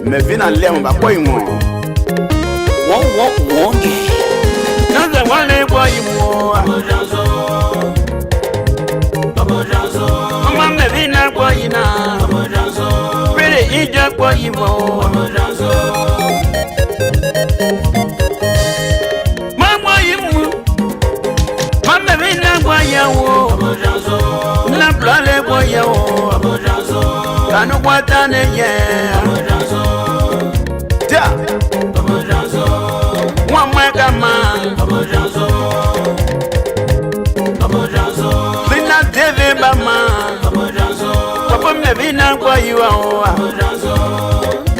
Mevina leo mbakwa imo wonge naza wale kwa imo mama mevina kwa ina pele ija kwa imo mama imo mama mevina kwa yawo na blale kwa yawo kanu kwa tane ye Vina TV bama Papa me vina kwa yuwa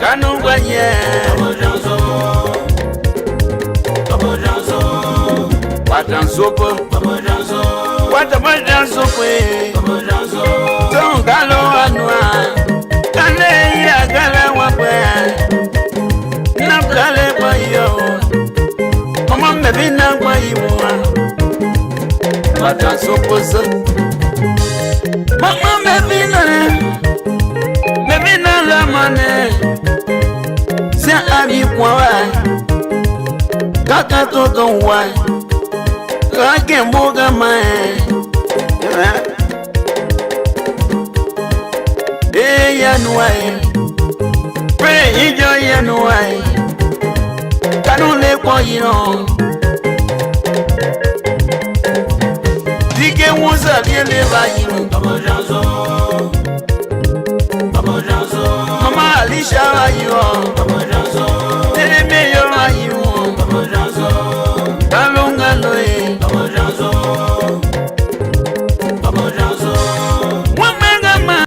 Kanu kwa ye Watansopo Watansopo Tongalo anwa Kane ya gala wapwe Nablale kwa yuwa Mama me vina kwa yuwa Watansopoza Mama mevina la mane Se abi kwa wa Kaka toto wa Kake mboga mae ya nuai Pre ijo ya nuai Kanule kwa yino Dike wonsa liele bayi Mama Alicia bayi Tere meyo bayi Kalunga loe Wamanga ma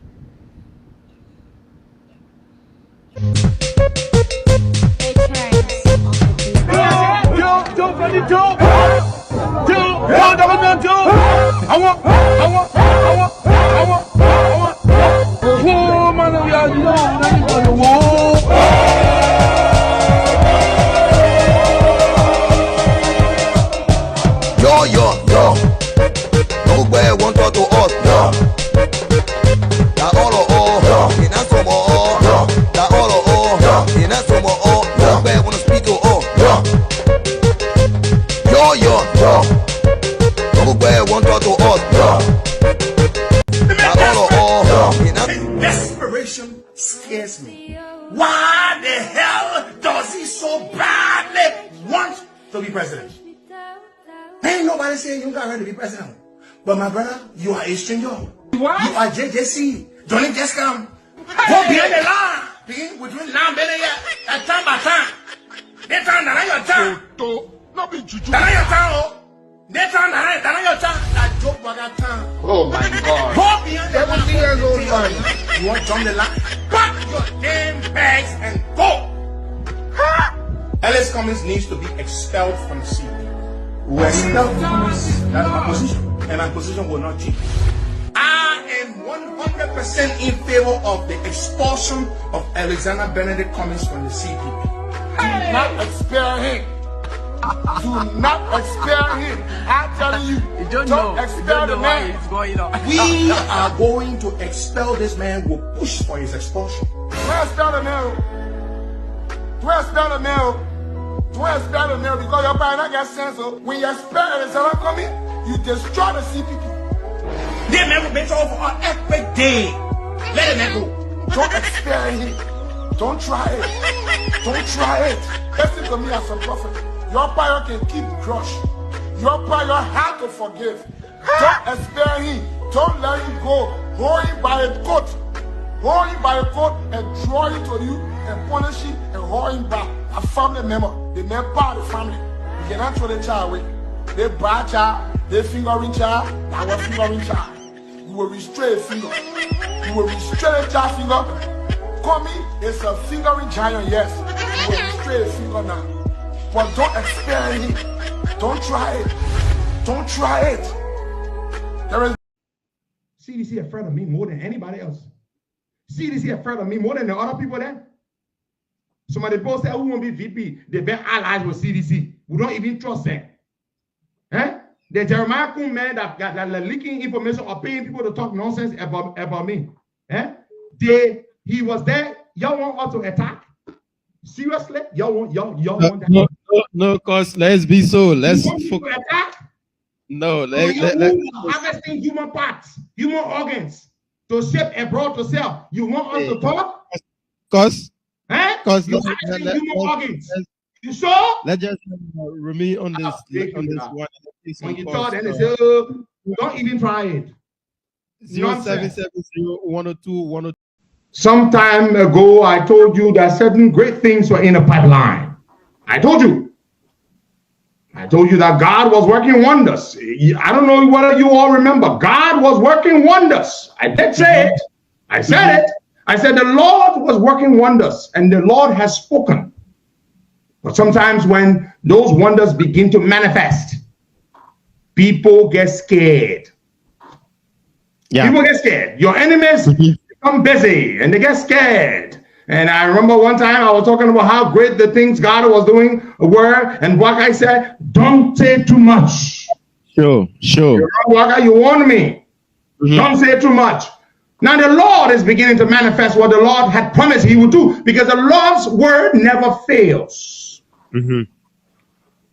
Desperation scares me. Why the hell does he so badly want to be president? Ain't nobody saying you got ready to be president. But my brother, you are a stranger. What? You are JJC. Don't just come. Go behind the line. Begin between now and then, time by time. They time that your time. Not be juju. That your time. They time that your time. That joke was that time. Oh my God. Go behind the line. You want to jump the line? Pack your damn bags and go. Ellis Cummings needs to be expelled from the seat. Who expelled Cummings? That's my position. And my position will not change. I am 100% in favor of the expulsion of Alexander Benedict Cummings from the CPP. Do not expel him. Do not expel him. I'm telling you, don't expel the man. We are going to expel this man. We'll push for his expulsion. Don't expel the man. Don't expel the man. Don't expel the man because your parents get sense. When you expel Alexander Cummings, you destroy the CPP. They never been over on every day. Let it go. Don't expel him. Don't try it. Don't try it. Listen to me as a prophet. Your power can keep crush. Your power has to forgive. Don't spare him. Don't let him go. Hold him by a coat. Hold him by a coat and draw him to you and punish him and hold him back. A family member. The member of the family. You cannot throw the child away. They bad child. They fingering child. That was fingering child. You will restrain a finger. You will restrain a child finger. Call me, it's a fingering giant, yes. You will restrain a finger now. But don't expel him. Don't try it. Don't try it. There is CDC afraid of me more than anybody else. CDC afraid of me more than the other people there. Somebody both say, who won't be VP? They've been allies with CDC. We don't even trust them. Eh? The Jeremiah Kuhn man that leaking information or paying people to talk nonsense about me. Eh? He was there. Y'all want us to attack? Seriously? Y'all want that? No, cause let's be so. Let's attack. No, let's harvesting human parts, human organs to ship abroad to sell. You want us to talk? Cause human organs. You sure? Let's just remain on this one. When you thought, and they say, don't even try it. 0770102. Some time ago, I told you that certain great things were in the pipeline. I told you that God was working wonders. I don't know whether you all remember. God was working wonders. I did say it. I said it. I said the Lord was working wonders, and the Lord has spoken. But sometimes when those wonders begin to manifest, people get scared. Yeah. People get scared. Your enemies become busy and they get scared. And I remember one time I was talking about how great the things God was doing were, and Waka said, don't say too much. Sure. Waka, you warned me. Don't say too much. Now the Lord is beginning to manifest what the Lord had promised he would do, because the Lord's word never fails.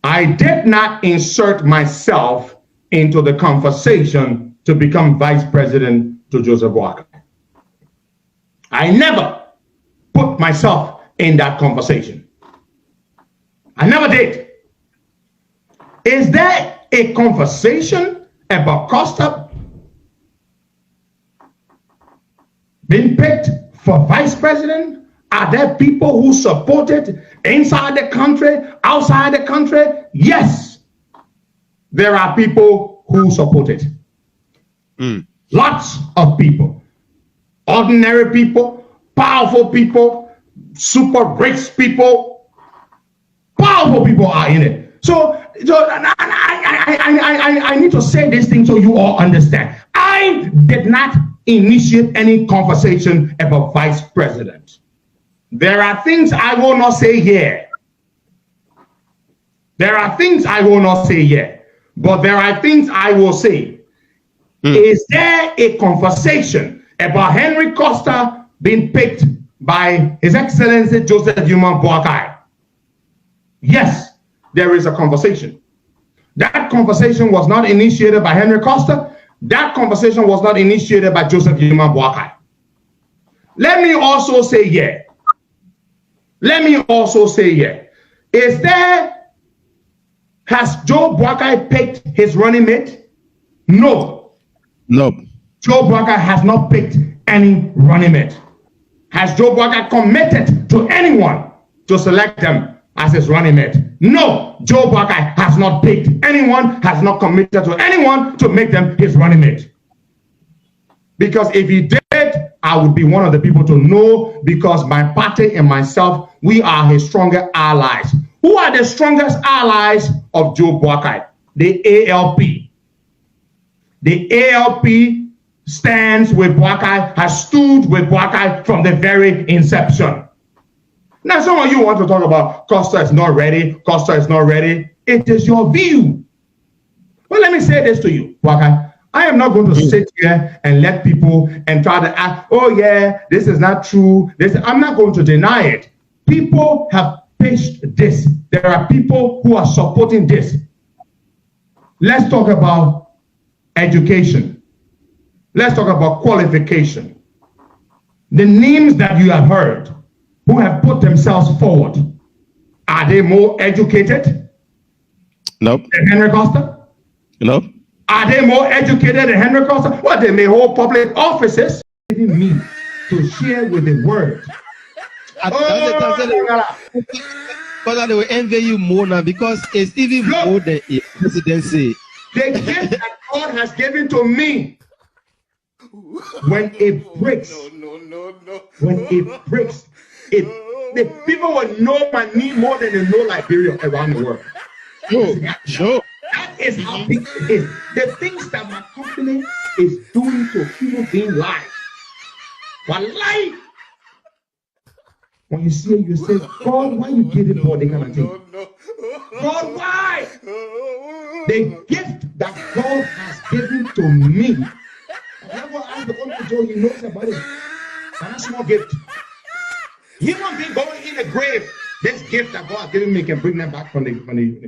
I did not insert myself into the conversation to become vice president to Joseph Walker. I never put myself in that conversation. I never did. Is there a conversation about Costa being picked for vice president? Are there people who support it inside the country, outside the country? Yes, there are people who support it. Lots of people. Ordinary people, powerful people, super rich people, powerful people are in it. So I need to say this thing so you all understand. I did not initiate any conversation about vice president. There are things I will not say here. There are things I will not say here. But there are things I will say. Is there a conversation about Henry Costa being picked by His Excellency Joseph Boakai? Yes, there is a conversation. That conversation was not initiated by Henry Costa. That conversation was not initiated by Joseph Boakai. Let me also say here. Has Joe Boakai picked his running mate? No. Joe Boakai has not picked any running mate. Has Joe Boakai committed to anyone to select them as his running mate? No. Joe Boakai has not picked anyone, has not committed to anyone to make them his running mate. Because if he did, I would be one of the people to know, because my party and myself, we are his stronger allies. Who are the strongest allies of Joe Boakai? The ALP. The ALP stands with Boakai, has stood with Boakai from the very inception. Now, some of you want to talk about Costa is not ready, Costa is not ready. It is your view. Well, let me say this to you, Boakai. I am not going to sit here and let people and try to act, oh yeah, this is not true. I'm not going to deny it. People have pitched this. There are people who are supporting this. Let's talk about education. Let's talk about qualification. The names that you have heard who have put themselves forward, are they more educated? Nope. than Henry Costa? Nope. Are they more educated than Henry Costa? Well, they may hold public offices. Me to share with the word. Because they will envy you more now because it's even more than a presidency. The gift that God has given to me, when it breaks, when it breaks, the people will know my name more than they know Liberia around the world. Sure. That is how big it is. The things that my company is doing to human being lives. One life. When you see it, you say, God, why you give it for the kind of thing? God, why? The gift that God has given to me. I never asked the Uncle Joe, he knows about it. And a small gift. Human being going in the grave. This gift that God has given me can bring them back from the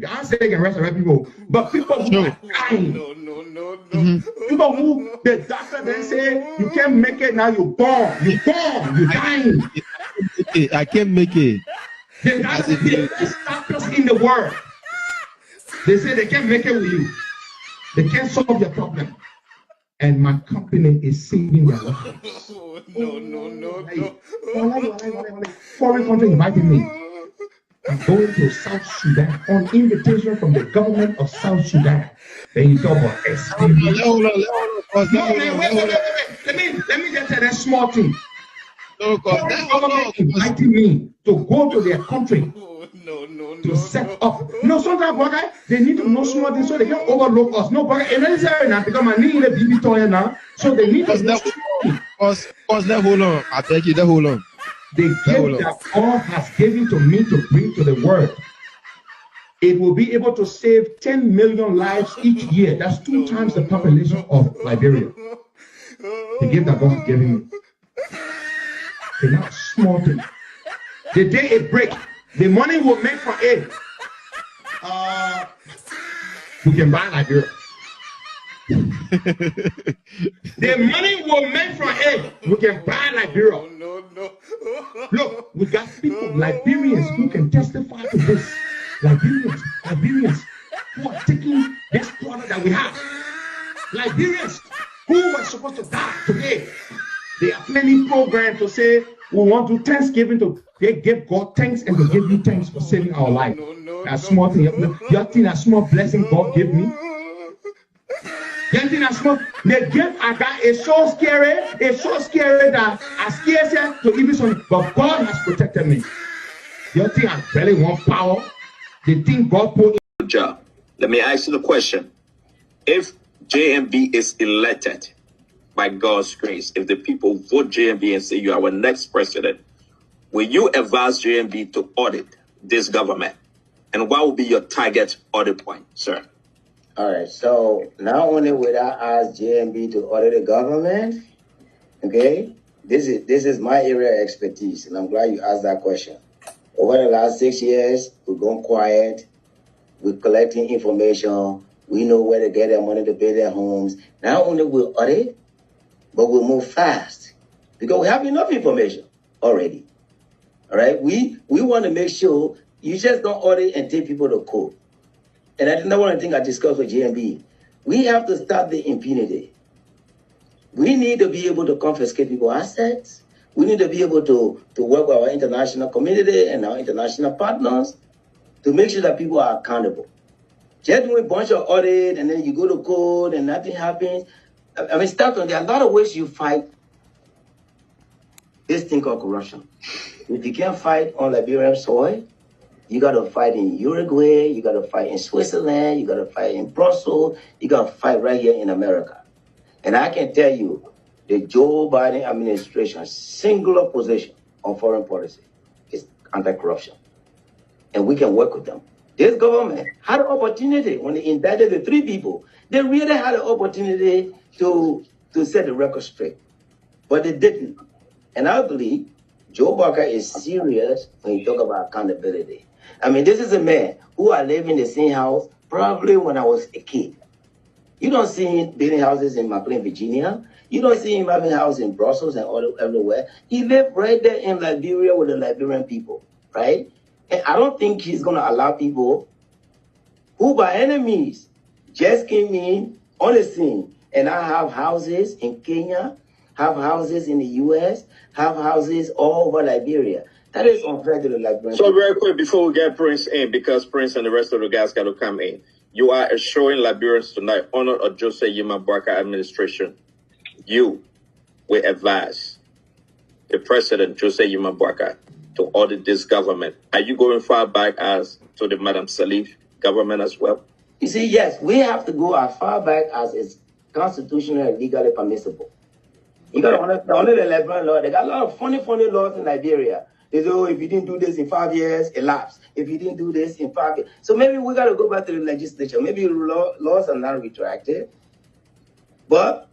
I say they can resurrect people, but people who are dying. People who the doctor then say you can't make it now, you're dying. I can't make it. The doctors in the world, they say they can't make it with you. They can't solve your problem. And my company is saving their lives. No. Foreign country invited me. I'm going to South Sudan on invitation from the government of South Sudan. Then you talk about experience. Let me just say that small thing. Foreign government invited me to go to their country to set up. No, sometimes they need to know small things so they can overlook us. No, but it's necessary now because I need a BB toy now. So they need to know small things. Hold on. I thank you. Hold on. The gift that God has given to me to bring to the world, it will be able to save 10 million lives each year. That's 2 times the population of Liberia. The gift that God has given me. It's not small thing. The day it breaks, the money we'll make from it, we can buy Liberia. The money we'll make from it, we can buy Liberia. Look, we got people, Liberians, who can testify to this. Liberians who are taking this product that we have. Liberians who were supposed to die today. There are many programs to say we want to Thanksgiving to give God thanks and to give you thanks for saving our life. That small thing, you think that small blessing God gave me? You think that small? The gift I got is so scary. It's so scary that I scared to even something. But God has protected me. You think I really want power? The thing God put in. Good job. Let me ask you the question. If JMB is elected by God's grace, if the people vote JMB and say you are our next president, will you advise JMB to audit this government? And what will be your target audit point, sir? All right, so not only would I ask JMB to audit the government, okay, this is my area of expertise, and I'm glad you asked that question. Over the last 6 years, we've gone quiet, we're collecting information, we know where to get their money to pay their homes. Not only will audit, but we'll move fast because we have enough information already. All right, we want to make sure you just don't audit and take people to court. And I think that's one of the things I discussed with JMB. We have to stop the impunity. We need to be able to confiscate people's assets. We need to be able to work with our international community and our international partners to make sure that people are accountable. Just doing a bunch of audit and then you go to court and nothing happens. I mean, there are a lot of ways you fight this thing called corruption. If you can't fight on Liberian soil, you got to fight in Uruguay, you got to fight in Switzerland, you got to fight in Brussels, you got to fight right here in America. And I can tell you, the Joe Biden administration's singular position on foreign policy is anti-corruption. And we can work with them. This government had an opportunity when they indicted the 3 people. They really had an opportunity to set the record straight. But they didn't. And I believe Joe Barker is serious when you talk about accountability. I mean, this is a man who I live in the same house probably when I was a kid. You don't see him building houses in McLean, Virginia. You don't see him having houses in Brussels and all everywhere. He lived right there in Liberia with the Liberian people, right? And I don't think he's going to allow people who by enemies just came in on the scene. And I have houses in Kenya, have houses in the US, have houses all over Liberia. That is unfair to the Liberian. So very quick, before we get Prince in, because Prince and the rest of the guys got to come in, you are assuring Liberians tonight, honor of Jose Yima Barker administration, you will advise the President, Jose Yima Barker, to audit this government. Are you going far back as to the Madam Salif government as well? You see, yes, we have to go as far back as is constitutional and legally permissible. You got to honor the Liberian law. They got a lot of funny laws in Liberia. They say, oh, if you didn't do this in 5 years, elapsed. If you didn't do this in 5 years. So maybe we got to go back to the legislature. Maybe laws are not retroactive. But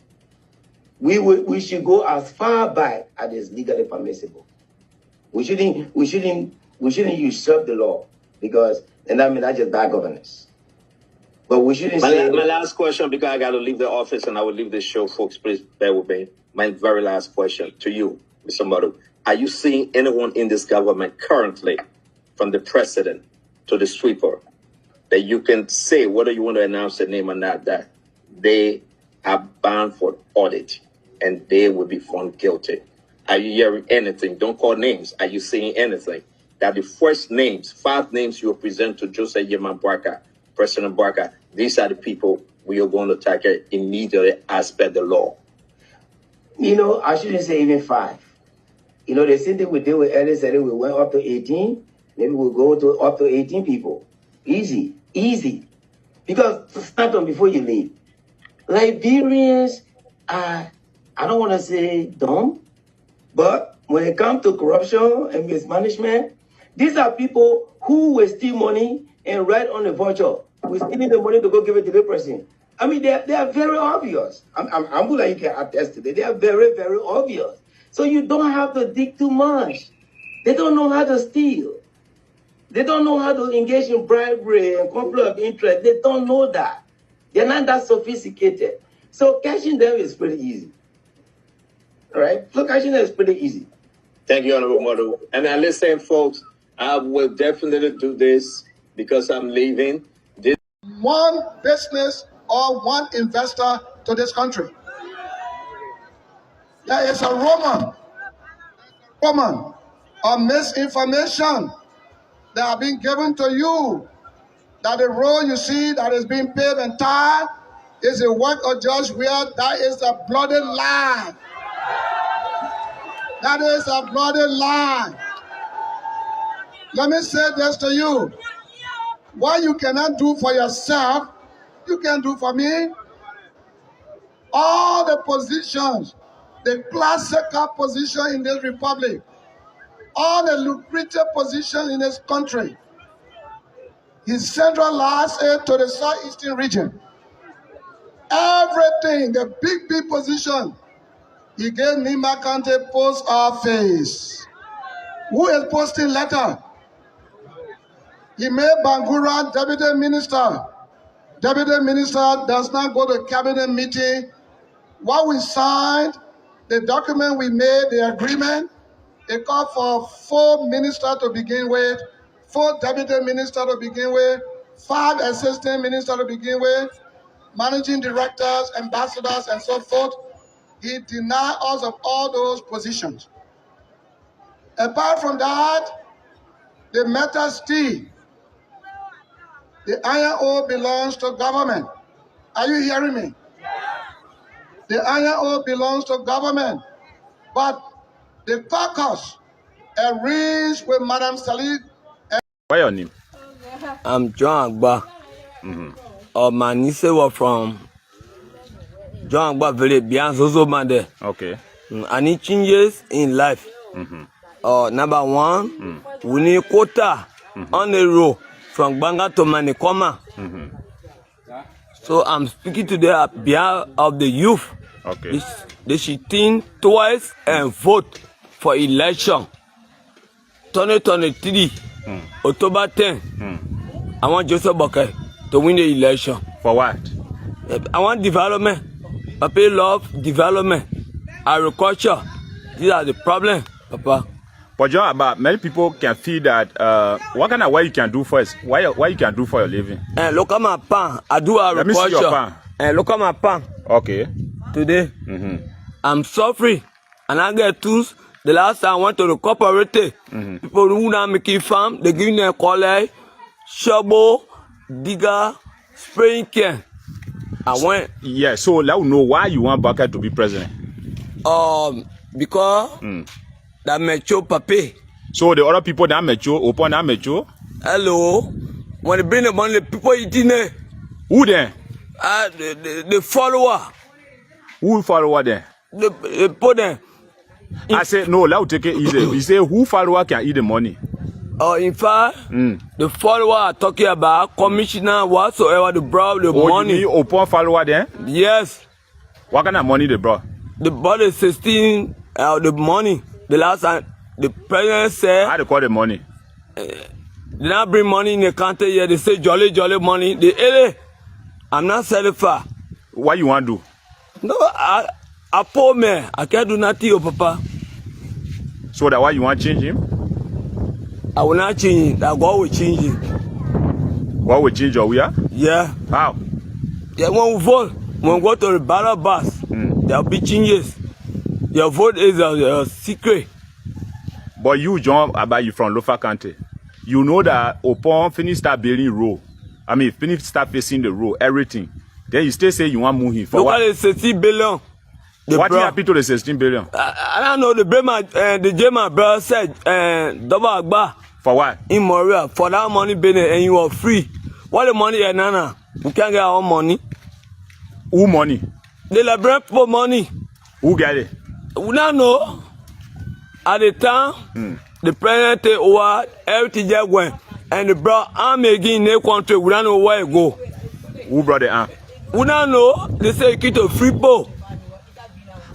we should go as far back as is legally permissible. We shouldn't usurp the law, because then that means that's just bad governance. But we shouldn't say... My last question, because I got to leave the office and I will leave this show, folks. Please bear with me. My very last question to you, Mr. Madu. Are you seeing anyone in this government currently, from the president to the sweeper, that you can say, whether you want to announce the name or not, that they are bound for audit and they will be found guilty? Are you hearing anything? Don't call names. Are you seeing anything? That the first names, 5 names you will present to Jose Yima Barker, President Barker, these are the people we are going to tackle immediately as per the law? You know, I shouldn't say even 5. You know, the same thing we did with Ellis, we went up to 18. Maybe we'll go to up to 18 people. Easy. Because start on before you leave. Liberians are, I don't want to say dumb, but when it comes to corruption and mismanagement, these are people who will steal money and write on the voucher. We're stealing the money to go give it to the person. I mean, they are very obvious. I'm glad you can attest to that. They are very, very obvious. So you don't have to dig too much. They don't know how to steal. They don't know how to engage in bribery and conflict of interest. They don't know that. They're not that sophisticated. So catching them is pretty easy. All right? So catching them is pretty easy. Thank you, Honorable Madu. And now listen, folks, I will definitely do this because I'm leaving. One business or one investor to this country. There is a rumor or misinformation that have been given to you that the road you see that is being paved and tarred is a work of Judge Weir. That is a bloody lie. That is a bloody lie. Let me say this to you. What you cannot do for yourself, you can do for me. All the positions, the classical position in this republic, all the lucrative positions in this country, he centralized it to the southeastern region. Everything, the big position, he gave Nima County Post Office. Who is posting letter? He made Bangura deputy minister. Deputy minister does not go to cabinet meeting. What we signed, the document we made, the agreement, it called for 4 ministers to begin with, 4 deputy ministers to begin with, 5 assistant ministers to begin with, managing directors, ambassadors, and so forth. He denied us of all those positions. Apart from that, the metal steel, the iron ore belongs to government. Are you hearing me? The iron ore belongs to government. But the caucus arranged with Madam Salih. What's your name? I'm John Agba. My niece was from John Agba village, beyond Zozo Mande. Okay. I need changes in life. Number 1, we need quota on the road from Banga to Manikoma. So I'm speaking today on behalf of the youth. Okay. They should think twice and vote for election. 2023, October 10. I want Joseph Bokai to win the election. For what? I want development. Papa love development. Agriculture. These are the problems, Papa. But John, but many people can feel that what kind of work you can do first? Why you can do for your living? Look at my pan. I do Let me see your pan. Look at my pan. Okay. Today, I'm suffering, and I get tools. The last time I went to the cooperative, people who now making farm, they give me a college, shovel, digger, spraying can. I went. Yeah. So let me know why you want Baka to be president. Because that mature papi. So the other people that mature, open that mature. Hello. When they bring the money, the people eating it. Who then? The follower. Who follower then? The put them. I said no. Let me take it easy. He say who follower can eat the money. In fact, the follower are talking about commissioner whatsoever the brought the money. You mean open follower then? Yes. What kind of money they brought? The brought 16 the money. The last time the president said. How they call the money? They not bring money in the country yet. They say jolly money. They I'm not satisfied. What you want to do? No, I poor man. I can't do nothing, oh papa. So that why you want to change him? I will not change it. That God will change it. What will change your way? Yeah. How? Yeah, when we vote, when we go to the ballot box, there'll be changes. Your vote is a secret. But you, John, about you from Lofa County, you know that upon finish start building road, I mean, finish start facing the road, everything. Then you still say you want to move him. For look what? At the 16 billion. What happened to the 16 billion? I don't know. The German brother said, double agba. For what? In Moria. For that money, and you are free. What the money is, Nana? We can't get our money. Who money? The Liberian people money. Who get it? We don't know. At the time, the president take over, everything just went. And the brought arm again in the country. We don't know where it go. Who brought the arm? We don't know. They say you keep a free ball.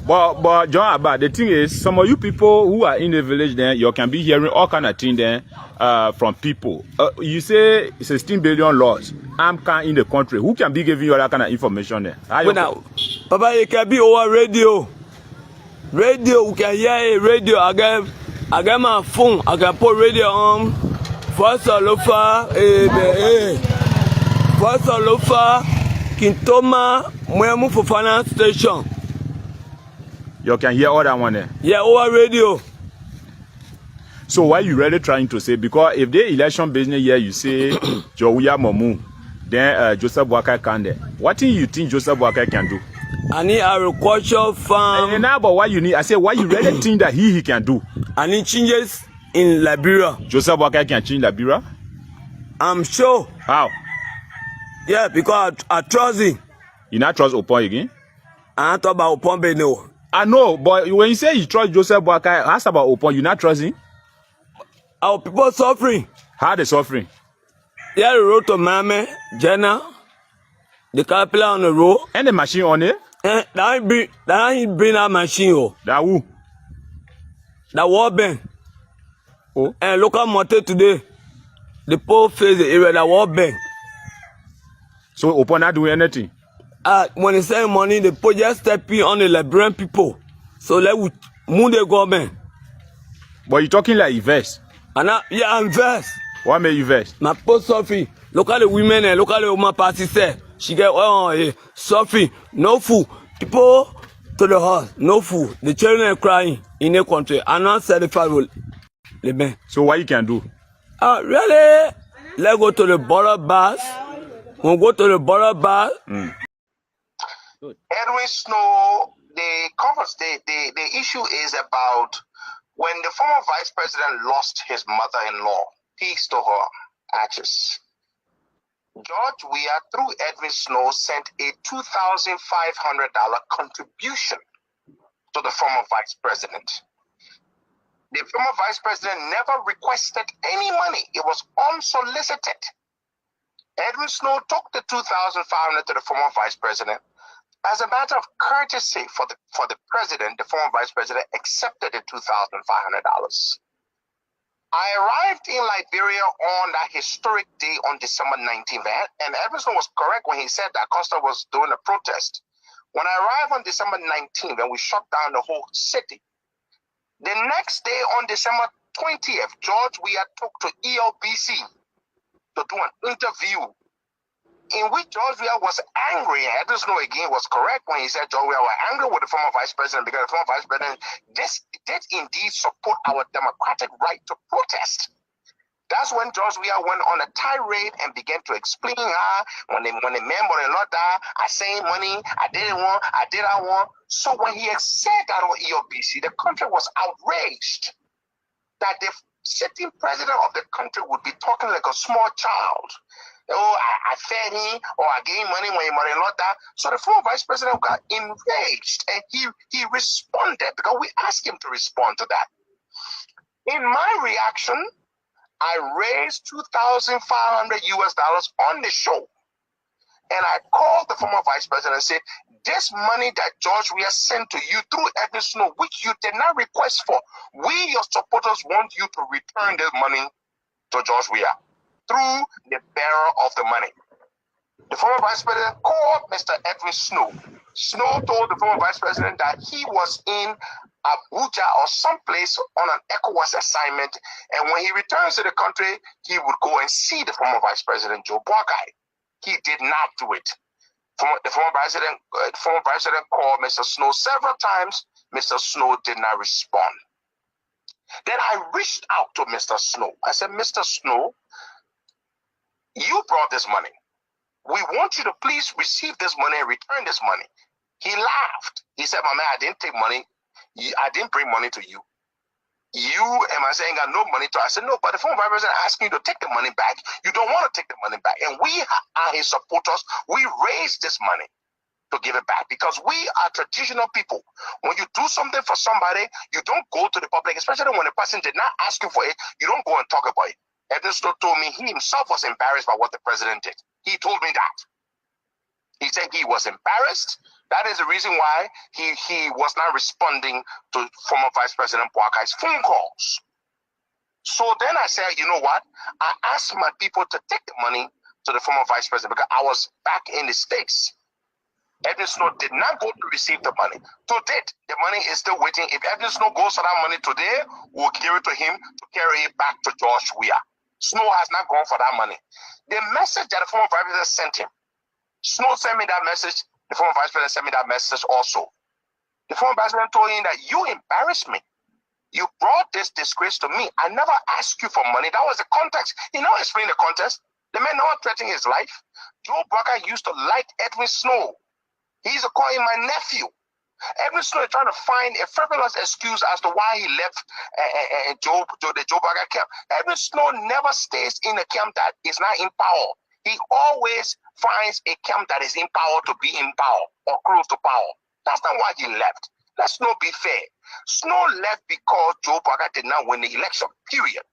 But John, about the thing is, some of you people who are in the village, then you can be hearing all kind of things then from people. You say 16 billion loss. I'm in the country. Who can be giving you all that kind of information then? Now, Papa, it can be over radio. Radio, we can hear a radio. I get my phone. I can put radio on. Voice of Lofa, Voice of Lofa, Kintoma, Mwemu Fofana station. You can hear all that one there? Yeah, over radio. So why you really trying to say? Because if the election business here, you say Jowuya Momu, then Joseph Boakai can there. What do you think Joseph Boakai can do? I need agriculture farm. And now, but why you need? I say why you really think that he can do? I need changes in Liberia. Joseph Boakai can change Liberia? I'm sure. How? Yeah, because I trust him. You not trust Opon again? I talk about Opon Beno. I know, but when you say you trust Joseph Boakai, ask about Opon, you not trust him? Our people suffering. How they suffering? Yeah, the road to Mame, Jenna, the caterpillar on the road. And the machine on it? That ain't bring that machine, oh. That who? That war bank. Oh. And local motor today, the poor face the area, that war bank. So Opon not doing anything? When they send money, they put just stepping on the Liberian people. So let we move the government. But you talking like invest? And I invest. What made you invest? My post Sophie. Look at the women and look at the woman party say. She get Sophie, no food. People to the house, no food. The children are crying in the country. I'm not satisfied with the. So what you can do? Really? Let's go to the border bus. We'll go to the border bus. Edwin Snow, the issue is about when the former vice president lost his mother-in-law, peace to her ashes. George Weah, through Edwin Snow, sent a $2,500 contribution to the former vice president. The former vice president never requested any money. It was unsolicited. Edwin Snow took the $2,500 to the former vice president. As a matter of courtesy for the president, the former vice president accepted the $2,500. I arrived in Liberia on that historic day on December 19th, and Edwin was correct when he said that Costa was doing a protest. When I arrived on December 19th and we shut down the whole city, the next day on December 20th, George Weah took to ELBC to do an interview in which George Weah was angry. And Edwin Snow again was correct when he said George Weah was angry with the former vice president because the former vice president did indeed support our democratic right to protest. That's when George Weah went on a tirade and began to explain how when the man mother-in-law died, I saved money, I didn't want, I did I want. So when he said that on ELBC, the country was outraged that the sitting president of the country would be talking like a small child. Oh, I fed him, or I gave money when your mother-in-law died. So the former vice president got enraged, and he responded because we asked him to respond to that. In my reaction, I raised $2,500 on the show, and I called the former vice president and said, "This money that George Weah sent to you through Edwin Snow, which you did not request for, we, your supporters, want you to return this money to George Weah through the bearer of the money." The former vice president called Mr. Edwin Snow. Snow told the former vice president that he was in Abuja or someplace on an ECOWAS assignment, and when he returns to the country, he would go and see the former vice president, Joe Boakai. He did not do it. The former president called Mr. Snow several times. Mr. Snow did not respond. Then I reached out to Mr. Snow. I said, "Mr. Snow, you brought this money. We want you to please receive this money and return this money." He laughed. He said, "My man, I didn't take money. I didn't bring money to you. You and I saying got no money to." I said, "No, but the former vice president asking you to take the money back. You don't want to take the money back. And we are his supporters. We raised this money to give it back because we are traditional people. When you do something for somebody, you don't go to the public, especially when the person did not ask you for it. You don't go and talk about it." Edwin Snow told me he himself was embarrassed by what the president did. He told me that. He said he was embarrassed. That is the reason why he was not responding to former Vice President Boakai's phone calls. So then I said, you know what? I asked my people to take the money to the former Vice President because I was back in the States. Edwin Snow did not go to receive the money. To date, the money is still waiting. If Edwin Snow goes for that money today, we'll give it to him to carry it back to George Weah. Snow has not gone for that money. The message that the former Vice President sent him, Snow sent me that message. The former Vice President sent me that message also. The former Vice President told him that you embarrassed me. You brought this disgrace to me. I never asked you for money. That was the context. He never explained the context. The man never threatened his life. Joe Boakai used to like Edwin Snow. He used to call him my nephew. Edwin Snow is trying to find a frivolous excuse as to why he left the Joe Boakai camp. Edwin Snow never stays in a camp that is not in power. He always finds a camp that is in power to be in power or close to power. That's not why he left. Let's not be fair. Snow left because Joe Boakai did not win the election, period.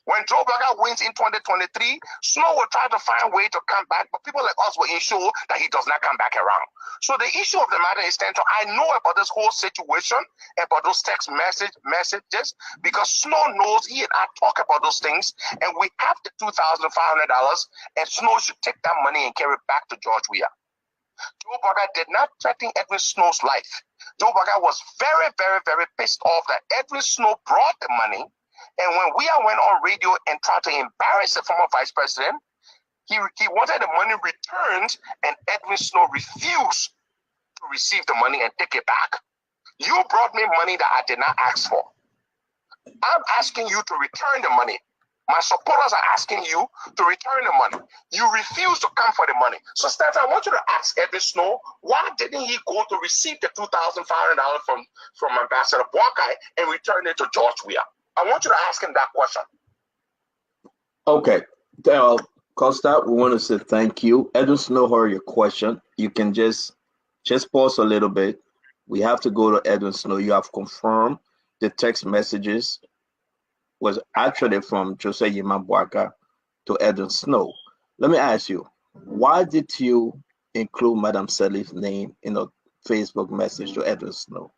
When Joe Boakai wins in 2023, Snow will try to find a way to come back, but people like us will ensure that he does not come back around. So the issue of the matter is, Tento, I know about this whole situation, about those text messages, because Snow knows he and I talk about those things, and we have the $2,500, and Snow should take that money and carry it back to George Weah. Joe Boakai did not threaten Edwin Snow's life. Joe Boakai was very, very, very pissed off that Edwin Snow brought the money. And when Weah went on radio and tried to embarrass the former vice president, he wanted the money returned, and Edwin Snow refused to receive the money and take it back. You brought me money that I did not ask for. I'm asking you to return the money. My supporters are asking you to return the money. You refuse to come for the money. So, Stephen, I want you to ask Edwin Snow, why didn't he go to receive the $2,500 from Ambassador Boakai and return it to George Weah? I want you to ask him that question. Okay. Costa, we want to say thank you. Edwin Snow heard your question. You can just pause a little bit. We have to go to Edwin Snow. You have confirmed the text messages was actually from Jose Yima Boakai to Edwin Snow. Let me ask you, why did you include Madam Salif's name in a Facebook message to Edwin Snow?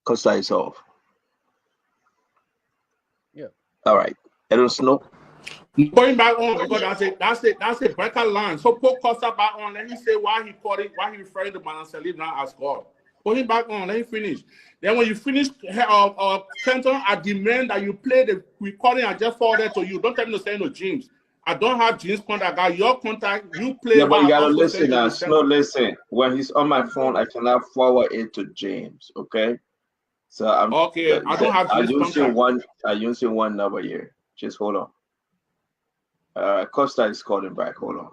Costa is off. Yeah. All right. Edwin Snow. Going back on because that's a better line. So put Costa back on. Let me say why he called it, why he referred to Madam Salif now as God. Put him back on. Let him finish. Then when you finish, Clinton, I demand that you play the recording I just forwarded to you. Don't tell me to send no James. I don't have James' contact. I got your contact. You play. Yeah, but you gotta also listen now. No, listen. When he's on my phone, I cannot forward it to James. Okay. So I'm okay. I don't have James' contact. I'm using one number here. Just hold on. Costa is calling back. Hold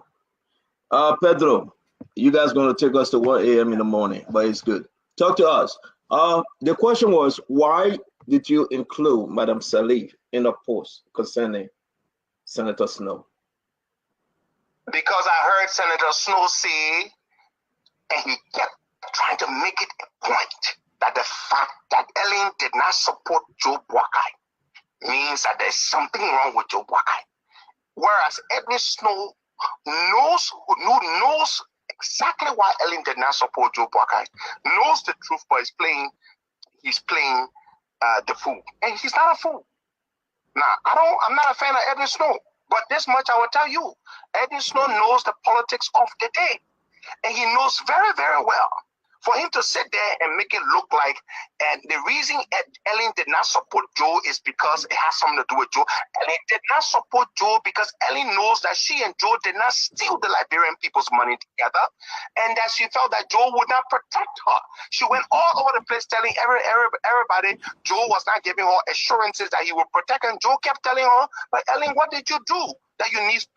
on. Pedro, you guys gonna take us to 1 a.m. in the morning, but it's good. Talk to us. The question was, why did you include Madam Salif in a post concerning Senator Snow? Because I heard Senator Snow say, and he kept trying to make it a point, that the fact that Ellen did not support Joe Boakai means that there's something wrong with Joe Boakai. Whereas Edwin Snow knows exactly why Ellen did not support Joe Boakai, knows the truth, but he's playing the fool. And he's not a fool. Now, I'm not a fan of Edwin Snow, but this much I will tell you. Edwin Snow knows the politics of the day. And he knows very, very well. For him to sit there and make it look like, and the reason Ellen did not support Joe is because it has something to do with Joe. Ellen did not support Joe because Ellen knows that she and Joe did not steal the Liberian people's money together, and that she felt that Joe would not protect her. She went all over the place telling everybody Joe was not giving her assurances that he would protect her, and Joe kept telling her, but Ellen, what did you do that you need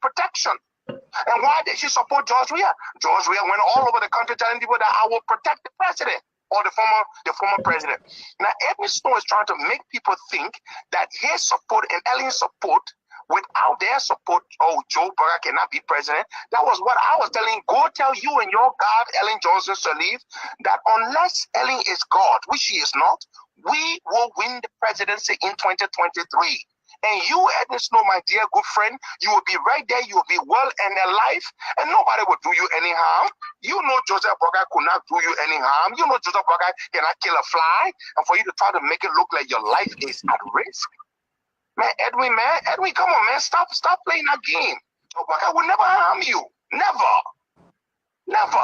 protection? And why did she support George Weah? George Weah went all over the country telling people that I will protect the president or the former president. Now, Edwin Snow is trying to make people think that his support and Ellen's support, without their support, Joe Burger cannot be president. That was what I was telling. Go tell you and your God, Ellen Johnson Sirleaf, that unless Ellen is God, which she is not, we will win the presidency in 2023. And you, Edwin Snow, my dear good friend, you will be right there. You will be well and alive, and nobody will do you any harm. You know Joseph Boakai could not do you any harm. You know Joseph Boakai cannot kill a fly. And for you to try to make it look like your life is at risk, man, Edwin, come on, man, stop playing that game. Joseph Boakai will never harm you, never.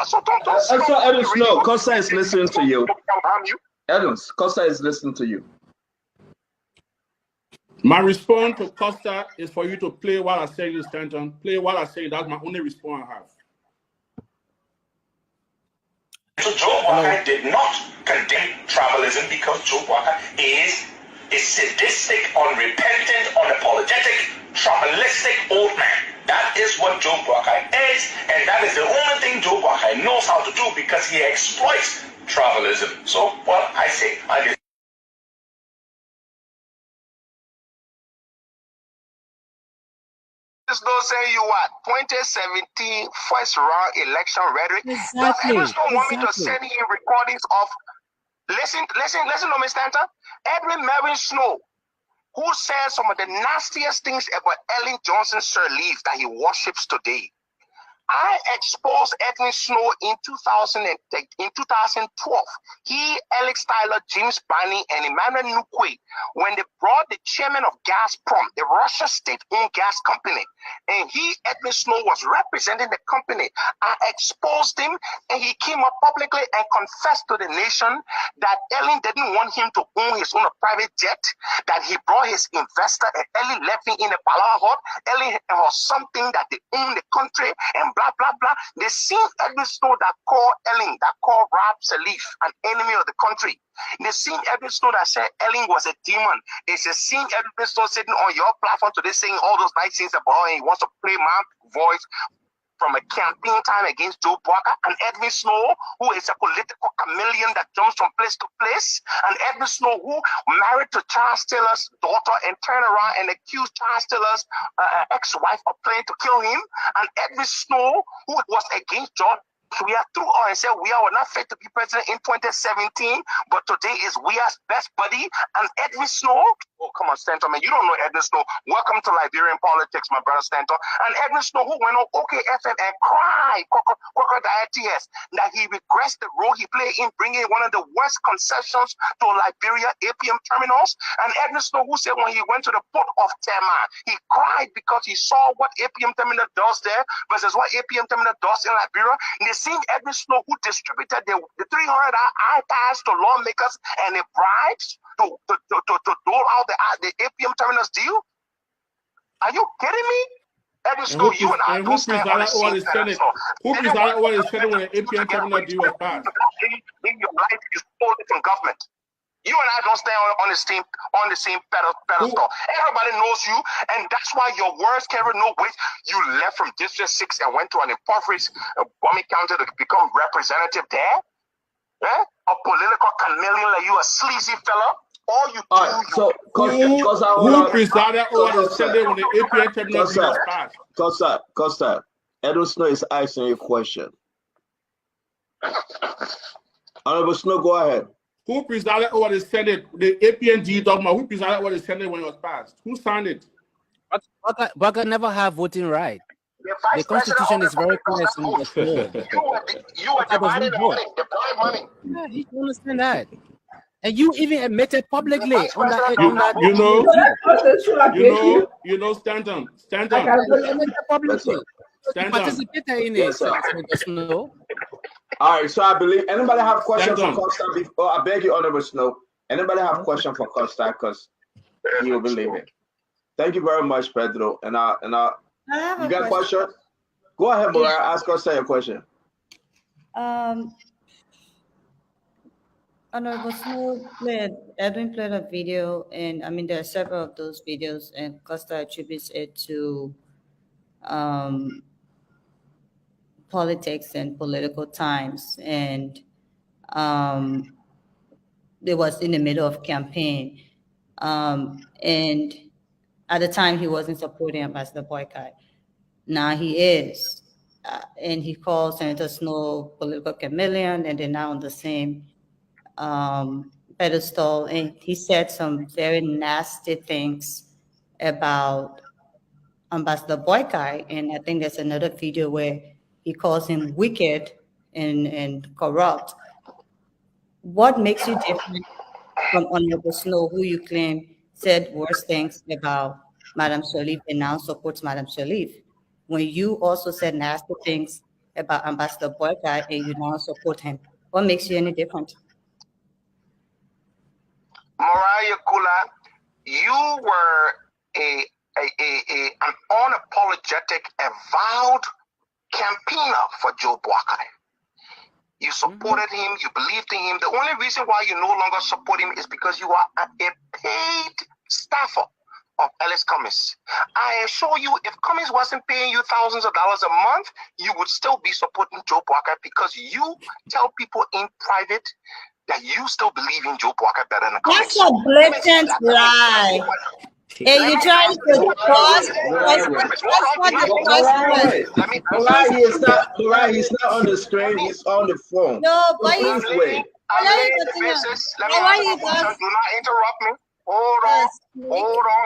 So don't. Edwin Snow, Costa is listening to you. Edwin, Costa is listening to you. My response to Costa is for you to play while I say this, Stanton. Play while I say that's my only response I have. So Joe Boakai did not condemn tribalism because Joe Boakai is a sadistic, unrepentant, unapologetic, tribalistic old man. That is what Joe Boakai is, and that is the only thing Joe Boakai knows how to do because he exploits tribalism. So, well, I say, Don't say you what 2017 first round election rhetoric. Exactly. Does Edwin want me to send in recordings of listen to me, Stanton. Edwin Mervyn Snow, who said some of the nastiest things about Ellen Johnson Sirleaf that he worships today. I exposed Edwin Snow in 2012. He, Alex Tyler, James Barney, and Emmanuel Nukwe, when they brought the chairman of Gazprom, the Russia state-owned gas company, and he, Edwin Snow, was representing the company. I exposed him, and he came up publicly and confessed to the nation that Ellen didn't want him to own his own private jet, that he brought his investor, and Ellen left him in a Palawa hut. Ellen was something that they own the country, and blah, blah, blah. The same Edwin Snow that called Ellen, that called Rob Salif an enemy of the country. The same Edwin Snow that said Ellen was a demon. It's the same Edwin Snow sitting on your platform today saying all those nice things about her, and he wants to play my voice from a campaign time against Joe Boakai, and Edwin Snow, who is a political chameleon that jumps from place to place, and Edwin Snow, who married to Charles Taylor's daughter and turned around and accused Charles Taylor's ex-wife of planning to kill him, and Edwin Snow, who was against George Weah through her and said Weah was not fit to be president in 2017, but today is Weah's best buddy, and Edwin Snow, Oh, come on, Stanton, man. You don't know Edwin Snow. Welcome to Liberian politics, my brother Stanton. And Edwin Snow, who went on OKFM and cried, crocodile tears, that he regrets the role he played in bringing one of the worst concessions to Liberia APM terminals. And Edwin Snow, who said when he went to the port of Tema, he cried because he saw what APM terminal does there versus what APM terminal does in Liberia. And the same Edwin Snow who distributed the 300 iPads to lawmakers and the bribes to dole out the APM terminals deal? Are you kidding me? Edwin Snow, you and I don't stand on the same pedestal. Who presided over the Senate when the APM terminal deal was passed? In your life, you stole it from government. You and I don't stand on the same pedestal. Everybody knows you, and that's why your words carry no weight. You left from District 6 and went to an impoverished Bomi County to become representative there. A political chameleon like you, a sleazy fella. All you do, who presided over the Senate when the APM terminal deal was passed? Costa, Edwin Snow is asking you a question. Honorable Snow, go ahead. Who presided over the Senate, the APNG document? Who presided over the Senate when it was passed? Who signed it? Baka never have voting right. The Constitution is very clear. You were divided money. Yeah, you can understand that. And you even admitted publicly on that. You know, Stanton. Participated in it. All right, so I believe anybody have questions for Costa before I beg you, Honorable Snow. Anybody have question for Costa because he will believe it. Thank you very much, Pedro. And you got a question? Go ahead, Mariah. Ask Costa your question. Honorable Snow Edwin played a video, and I mean there are several of those videos, and Costa attributes it to politics and political times, and it was in the middle of campaign, and at the time he wasn't supporting Ambassador Boycott. Now he is, and he calls Senator Snow political chameleon, and they're now on the same pedestal, and he said some very nasty things about Ambassador Boycott, and I think there's another video where he calls him wicked and corrupt. What makes you different from Honorable Snow, who you claim said worse things about Madam Sirleaf and now supports Madam Sirleaf, when you also said nasty things about Ambassador Boycott and you now support him? What makes you any different? Mariah Kula, you were an unapologetic, avowed campaigner for Joe Boakai. You supported him, you believed in him. The only reason why you no longer support him is because you are a paid staffer of Ellis Cummings. I assure you, if Cummings wasn't paying you thousands of dollars a month, you would still be supporting Joe Boakai because you tell people in private that you still believe in Joe Boakai better than Cummings. That's a blatant lie. And you trying to cause he's not on the screen, he's on the phone. No, but do not interrupt me. Hold on.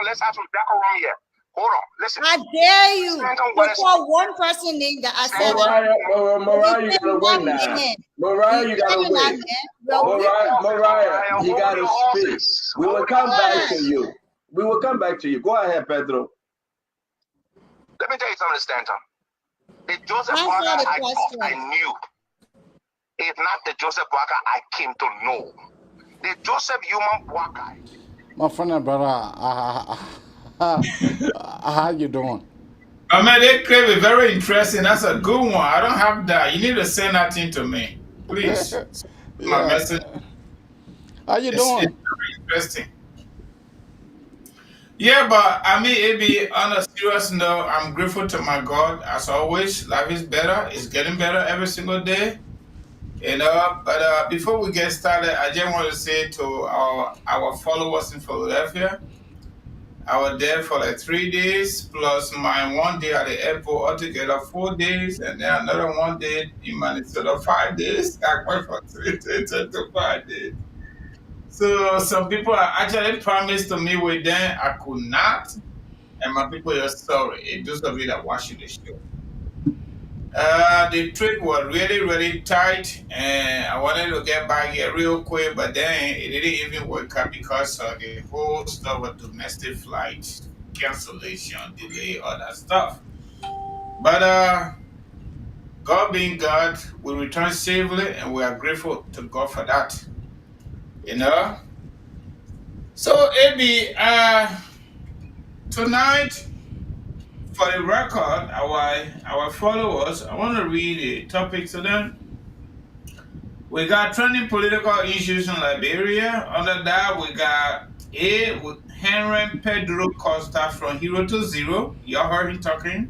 Let's have some decorum here. Hold on. Listen. I dare you to call one person named the Mariah, you gotta win now. Mariah, you gotta win. Mariah, you gotta speak. We will come back to you. Go ahead, Pedro. Let me tell you something, Stanton. The Joseph Boakai I knew is not the Joseph Boakai I came to know. The Joseph Human Boakai. My friend and brother, how you doing? I mean, they claim it very interesting. That's a good one. I don't have that. You need to send that in to me, please. My message. How you doing? It's very interesting. Yeah, but I mean, it be on a serious note, I'm grateful to my God. As always, life is better. It's getting better every single day. You know, but before we get started, I just want to say to our followers in Philadelphia, I was there for like 3 days, plus my 1 day at the airport, altogether 4 days, and then another 1 day in Minnesota, 5 days. I went from 3 days to 5 days. So some people are actually promised to me with them. I could not. And my people are sorry. Those of you that watching the show. The trade was really, really tight, and I wanted to get back here real quick, but then it didn't even work out because of the whole stuff of domestic flight cancellation, delay, all that stuff. But God being God, we returned safely, and we are grateful to God for that. You know. So, AB, tonight, for the record, our followers, I want to read the topic to them. We got trending political issues in Liberia. Under that, we got A with Henry Pedro Costa from Hero to Zero. Y'all heard him talking.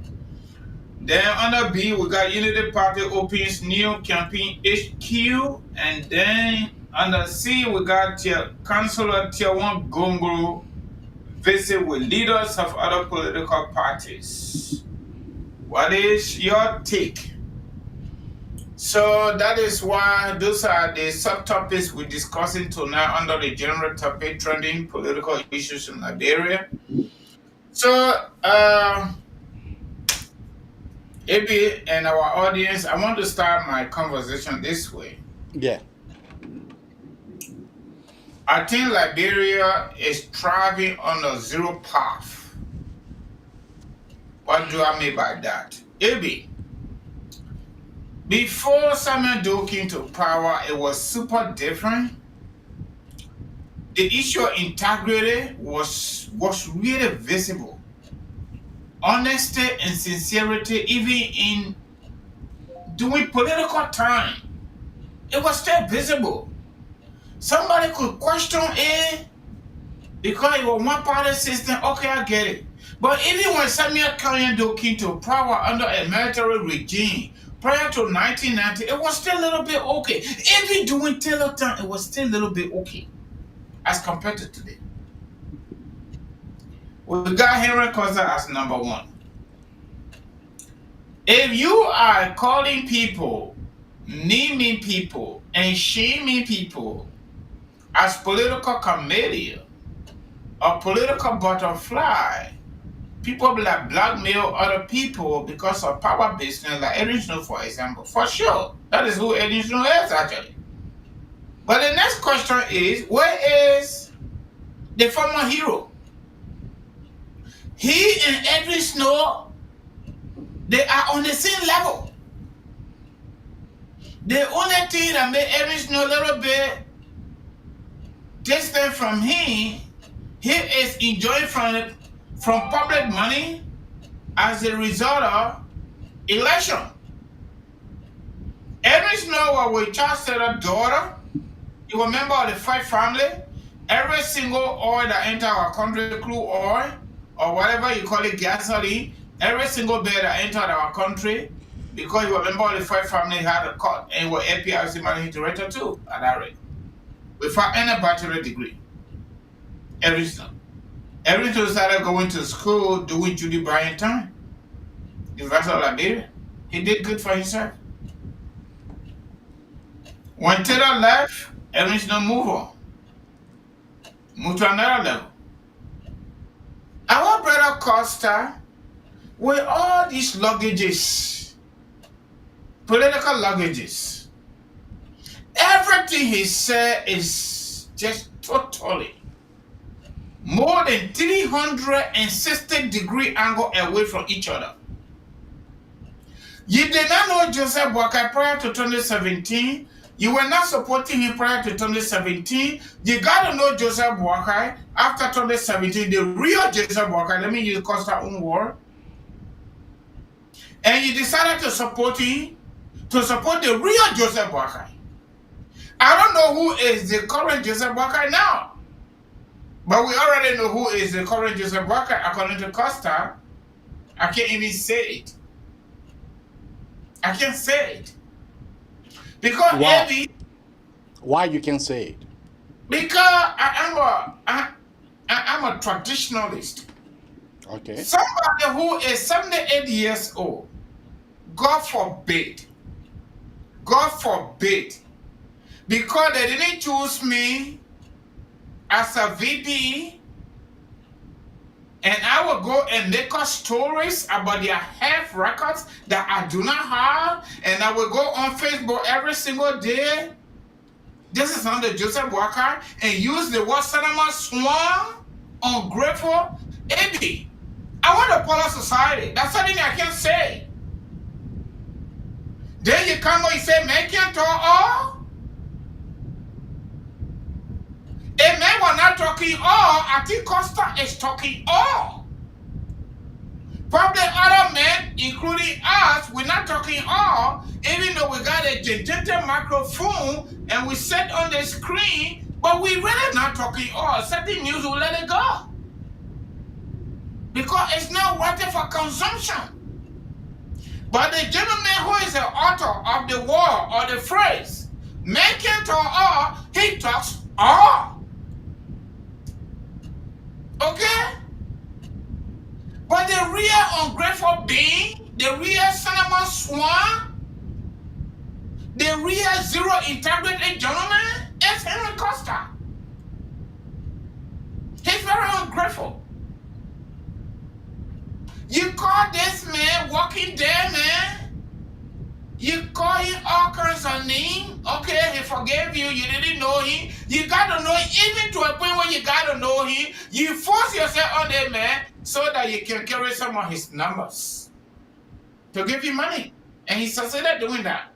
Then under B, we got Unity Party opens new campaign HQ. And then under C, we got Councillor TAIWON GONGLE visit with leaders of other political parties. What is your take? So that is why those are the subtopics we're discussing tonight under the general topic, trending political issues in Liberia. So, AB and our audience, I want to start my conversation this way. Yeah. I think Liberia is thriving on a zero path. What do I mean by that? AB, before Samuel Doe came to power, it was super different. The issue of integrity was really visible. Honesty and sincerity, even in doing political time, it was still visible. Somebody could question it because it was one party system. Okay, I get it. But even when Samuel Doe came to power under a military regime, prior to 1990, it was still a little bit okay. Even during Taylor time, it was still a little bit okay as compared to today. We got Henry Costa as number one. If you are calling people, naming people, and shaming people as political chameleon or political butterfly, people will like blackmail other people because of power business, like Edwin Snow, for example. For sure. That is who Edwin Snow is, actually. But the next question is, where is the former hero? He and Edwin Snow, they are on the same level. The only thing that made Edwin Snow a little bit distant from him, he is enjoying from public money as a result of election. Every Snow was with Charles Taylor's daughter. You were a member of the Fight family. Every single oil that entered our country, crude oil, or whatever you call it, gasoline, every single bed that entered our country, because you were a member of the Fight family, had a cut, and you were APRC managing director too, at that rate, without any bachelor degree. Every Snow. Every time started going to school doing Judy Bryant time. University of Liberia. He did good for himself. When Taylor left, Edwin Snow moved on. Moved to another level. Our brother Costa, with all these luggages, political luggages, everything he said is just totally more than 360-degree angle away from each other. You did not know Joseph Boakai prior to 2017. You were not supporting him prior to 2017. You got to know Joseph Boakai after 2017, the real Joseph Boakai, let me use Costa's own word. And you decided to support him, to support the real Joseph Boakai. I don't know who is the current Joseph Boakai now. But we already know who is the current Joseph Boakai according to Costa. I can't even say it. I can't say it. Because why you can't say it? Because I'm a traditionalist. Okay. Somebody who is 78 years old, God forbid, because they didn't choose me as a VP, and I will go and make up stories about their health records that I do not have, and I will go on Facebook every single day. This is under Joseph Walker, and use the word Sanama Swan, ungrateful. AB, I want a polar society. That's something I can say. Then you come and you say, make it to all. A man was not talking all. I think Costa is talking all. Probably other men, including us, we're not talking all, even though we got a gigantic microphone and we sit on the screen, but we really not talking all. Certain news, will let it go. Because it's not worth it for consumption. But the gentleman who is the author of the word or the phrase, make it all, he talks all. Okay? But the real ungrateful being, the real Solomon Swan, the real zero integrity gentleman is Henry Costa. He's very ungrateful. You call this man walking dead, man. You call him all kinds of names. Okay, he forgave you. You didn't know him. You got to know him, even to a point where you got to know him. You force yourself on that man so that you can carry some of his numbers to give you money. And he succeeded doing that.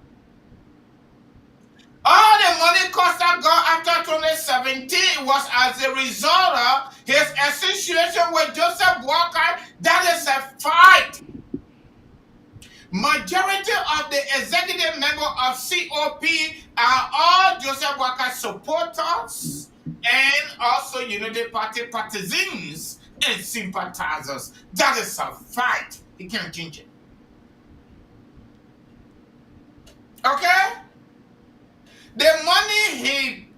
All the money Costa got after 2017 was as a result of his association with Joseph Walker. That is a fight. Majority of the executive members of COP are all Joseph Walker supporters and also Unity Party partisans and sympathizers. That is a fight. He can't change it. Okay? The money he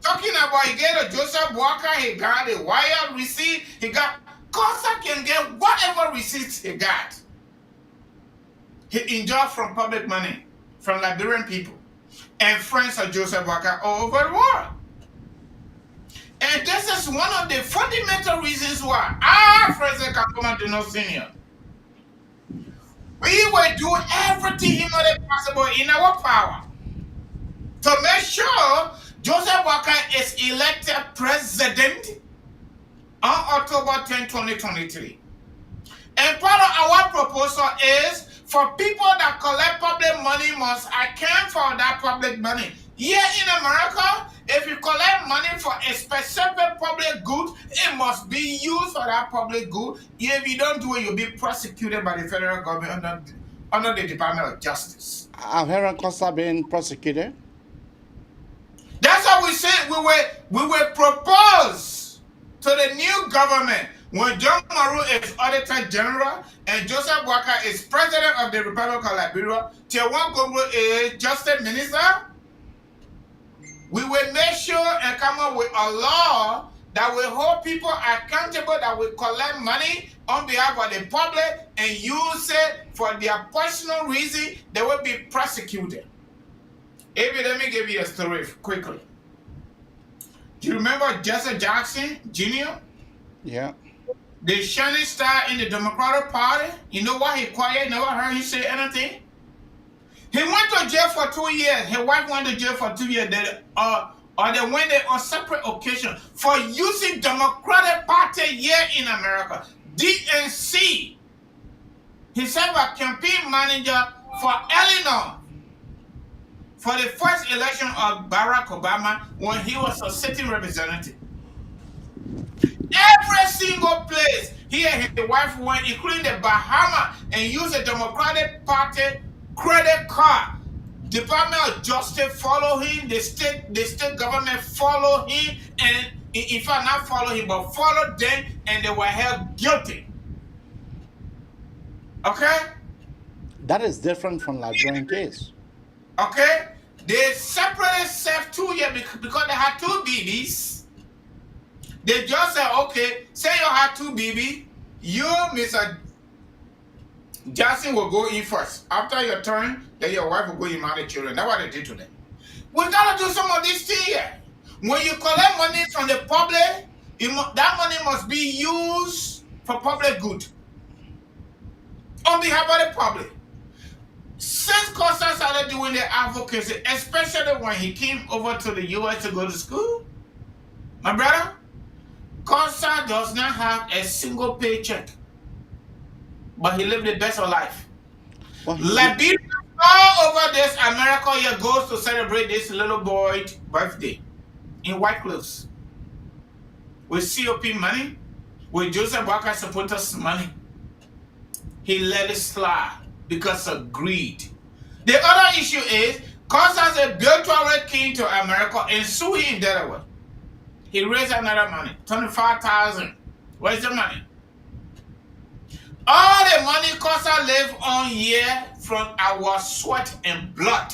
talking about, he get a Joseph Walker, he got a wire receipt, he got, Costa can get whatever receipts he got. He enjoyed from public money, from Liberian people, and friends of Joseph Walker all over the world. And this is one of the fundamental reasons why our President Kakuma Dino Sr. we will do everything humanly possible in our power to make sure Joseph Walker is elected president on October 10, 2023. And part of our proposal is for people that collect public money must account for that public money. Here in America, if you collect money for a specific public good, it must be used for that public good. If you don't do it, you'll be prosecuted by the federal government under the Department of Justice. Have Henry Costa been prosecuted? That's what we said. We will propose to the new government when John Maru is Auditor General and Joseph Walker is President of the Republic of Liberia, TAIWON GONGLE is Justice Minister. We will make sure and come up with a law that will hold people accountable, that will collect money on behalf of the public and use it for their personal reason. They will be prosecuted. Maybe let me give you a story quickly. Do you remember Jesse Jackson Jr.? Yeah. The shining star in the Democratic Party. You know why he quiet? Never heard him say anything. He went to jail for 2 years. His wife went to jail for 2 years. They went there on separate occasions for using Democratic Party here in America. DNC. He served as campaign manager for Illinois for the first election of Barack Obama when he was a sitting representative. Every single place he and his wife went, including the Bahamas, and used a Democratic Party credit card. Department of Justice follow him, the state government follow him, and in fact not follow him, but follow them, and they were held guilty. Okay? That is different from Liberian case. Okay? They separated themselves 2 years because they had 2 BBs. They just said, okay, say you had 2 BB, you, Mr. Jackson, will go in first. After your turn, then your wife will go in and marry children. That's what they did to them. We gotta do some of these things here. When you collect money from the public, that money must be used for public good on behalf of the public. Since Costa started doing the advocacy, especially when he came over to the US to go to school, my brother, Costa does not have a single paycheck, but he lived the best of life. Liberia, all over this America here goes to celebrate this little boy's birthday in white clothes, with COP money, with Joseph Walker supporters money. He let it slide because of greed. The other issue is, Costa a Betrayal came to America and sued him in Delaware. He raised another money, $25,000. Where's the money? All the money Costa live on here from our sweat and blood.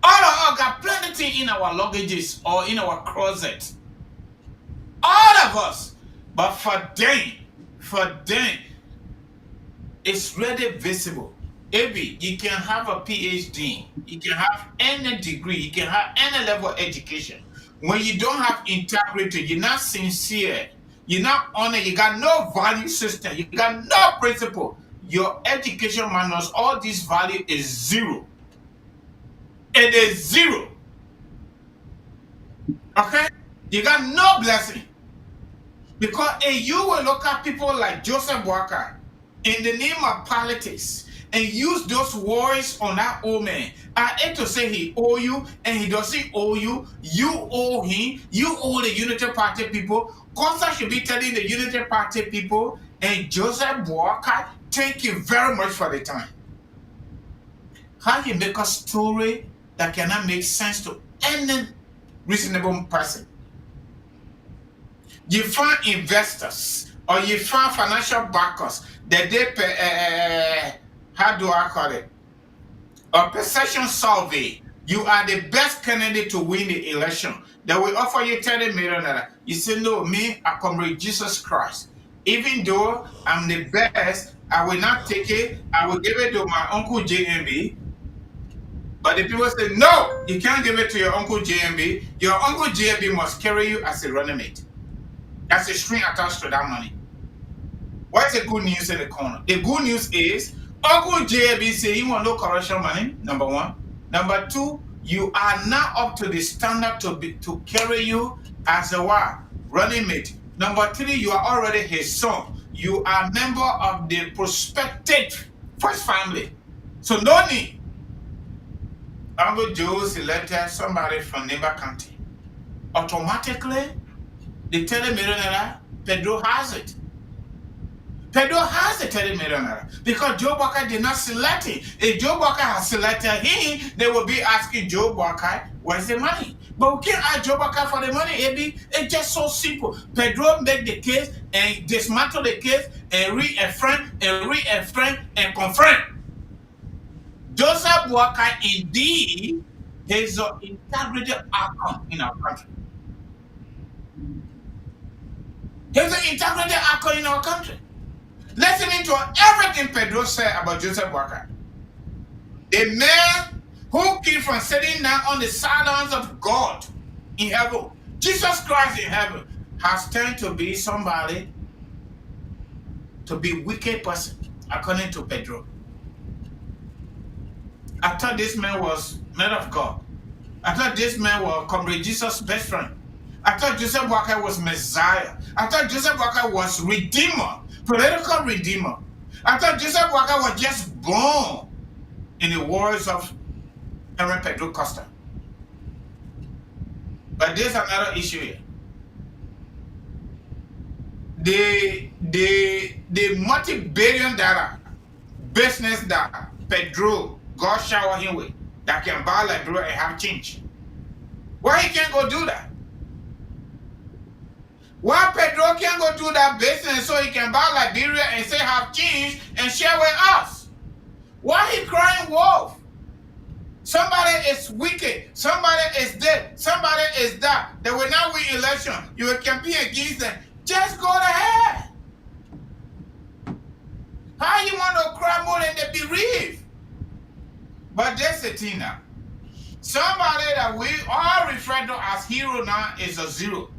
All of us got plenty in our luggages or in our closet. All of us. But for them, it's really visible. Maybe you can have a PhD, you can have any degree, you can have any level of education. When you don't have integrity, you're not sincere, you're not honest, you got no value system, you got no principle. Your education manuals, all this value is zero. It is zero. Okay? You got no blessing. Because you will look at people like Joseph Walker in the name of politics and use those words on that old man. I hate to say he owe you and he doesn't owe you. You owe him. You owe the Unity Party people. Costa should be telling the Unity Party people and Joseph Walker, thank you very much for the time. How you make a story that cannot make sense to any reasonable person? You find investors or you find financial backers that they pay, how do I call it? A perception survey. You are the best candidate to win the election. They will offer you $30 million. You say, no, me, I come with Jesus Christ. Even though I'm the best, I will not take it. I will give it to my uncle JMB. But the people say, no, you can't give it to your uncle JMB. Your uncle JMB must carry you as a running mate. That's a string attached to that money. What's the good news in the corner? The good news is Uncle JB say he want no corruption money, number one. Number two, you are not up to the standard to carry you as a running mate. Number three, you are already his son. You are a member of the prospective first family. So no need. Uncle Joe selected somebody from neighbor county. Automatically, the $30 million, Pedro has it. Pedro has the $30 million because Joe Walker did not select it. If Joe Walker has selected him, they will be asking Joe Walker, where's the money? But we can't ask Joe Walker for the money, AB. It's just so simple. Pedro make the case and dismantle the case and reaffirm and confirm. Joseph Walker indeed is an integrity icon in our country. He's an integrity icon in our country. Listening to everything Pedro said about Joseph Walker. The man who came from sitting down on the sidelines of God in heaven, Jesus Christ in heaven, has turned to be somebody, to be a wicked person, according to Pedro. I thought this man was man of God. I thought this man was Comrade Jesus' best friend. I thought Joseph Walker was Messiah. I thought Joseph Walker was Redeemer, political Redeemer. I thought Joseph Walker was just born, in the words of Henry Pedro Costa. But there's another issue here. The multi-billion-dollar business that Pedro God showered him with, that can buy Liberia and have change. Why he can't go do that? Why Pedro can't go do that business so he can buy Liberia and say have change and share with us? Why he crying wolf? Somebody is wicked. Somebody is dead. Somebody is that. They will not win election. You will campaign against them. Just go ahead. How you want to cry more than they bereaved? But that's the thing now. Somebody that we all refer to as hero now is a zero.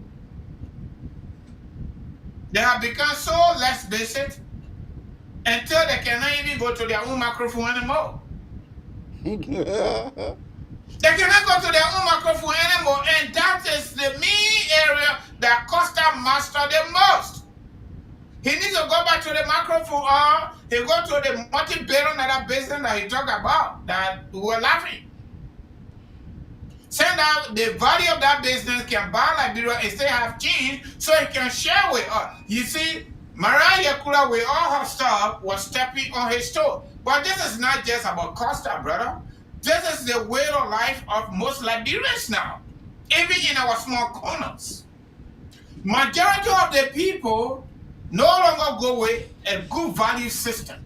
They have become so less basic until they cannot even go to their own microphone anymore. They cannot go to their own microphone anymore, and that is the main area that Costa mastered the most. He needs to go back to the microphone, or he go to the multi-billion dollar business that he talked about, that we were laughing. Send out the value of that business can buy Liberia and still have change, so he can share with us. You see, Mariah Kula with all her stuff was stepping on his toe. But this is not just about Costa, brother. This is the way of life of most Liberians now, even in our small corners. Majority of the people no longer go with a good value system.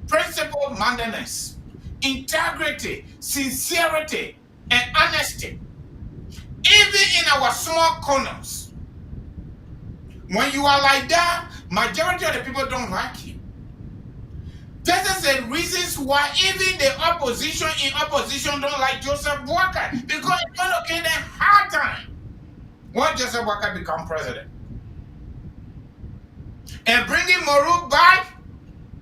Principle-mindedness, integrity, sincerity, and honesty. Even in our small corners. When you are like that, majority of the people don't like you. This is the reasons why even the opposition in opposition don't like Joseph Boakai, because it's going to give them hard time when Joseph Boakai become president. And bringing Maru back,